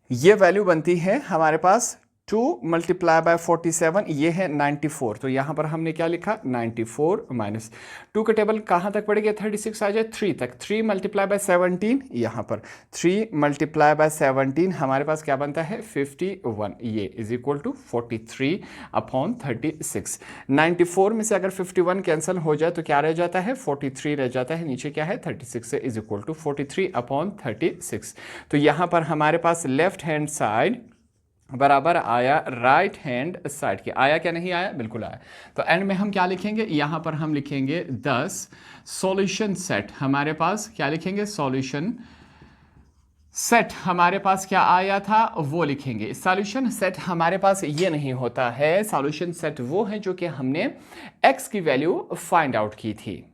ये वैल्यू बनती है हमारे पास 2 मल्टीप्लाई बाय 47, ये है 94। तो यहाँ पर हमने क्या लिखा 94 माइनस 2 का टेबल कहाँ तक पड़ेगा 36 आ जाए 3 तक। 3 मल्टीप्लाई बाय 17, यहाँ पर 3 मल्टीप्लाई बाय 17 हमारे पास क्या बनता है 51, ये इज इक्वल टू 43/36। 94 में से अगर 51 कैंसिल हो जाए तो क्या रह जाता है 43 रह जाता है, नीचे क्या है 36 से इज इक्वल टू 43/36। तो यहाँ पर हमारे पास लेफ्ट हैंड साइड बराबर आया राइट हैंड साइड के। आया क्या नहीं आया, बिल्कुल आया। तो एंड में हम क्या लिखेंगे, यहां पर हम लिखेंगे 10 सॉल्यूशन सेट। हमारे पास क्या लिखेंगे, सॉल्यूशन सेट हमारे पास क्या आया था वो लिखेंगे। सॉल्यूशन सेट हमारे पास ये नहीं होता है, सॉल्यूशन सेट वो है जो कि हमने x की वैल्यू फाइंड आउट की थी,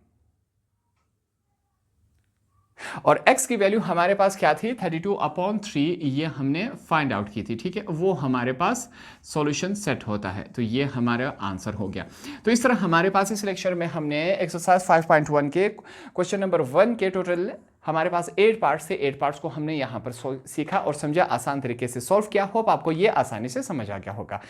और x की वैल्यू हमारे पास क्या थी 32/3, ये हमने फाइंड आउट की थी, ठीक है। वो हमारे पास सॉल्यूशन सेट होता है। तो ये हमारा आंसर हो गया। तो इस तरह हमारे पास इस लेक्चर में हमने एक्सरसाइज 5.1 के क्वेश्चन नंबर 1 के टोटल हमारे पास 8 पार्ट्स थे। 8 पार्ट्स को हमने यहाँ पर सीखा और समझा, आसान तरीके से सॉल्व किया। होप आपको ये आसानी से समझ आ गया होगा।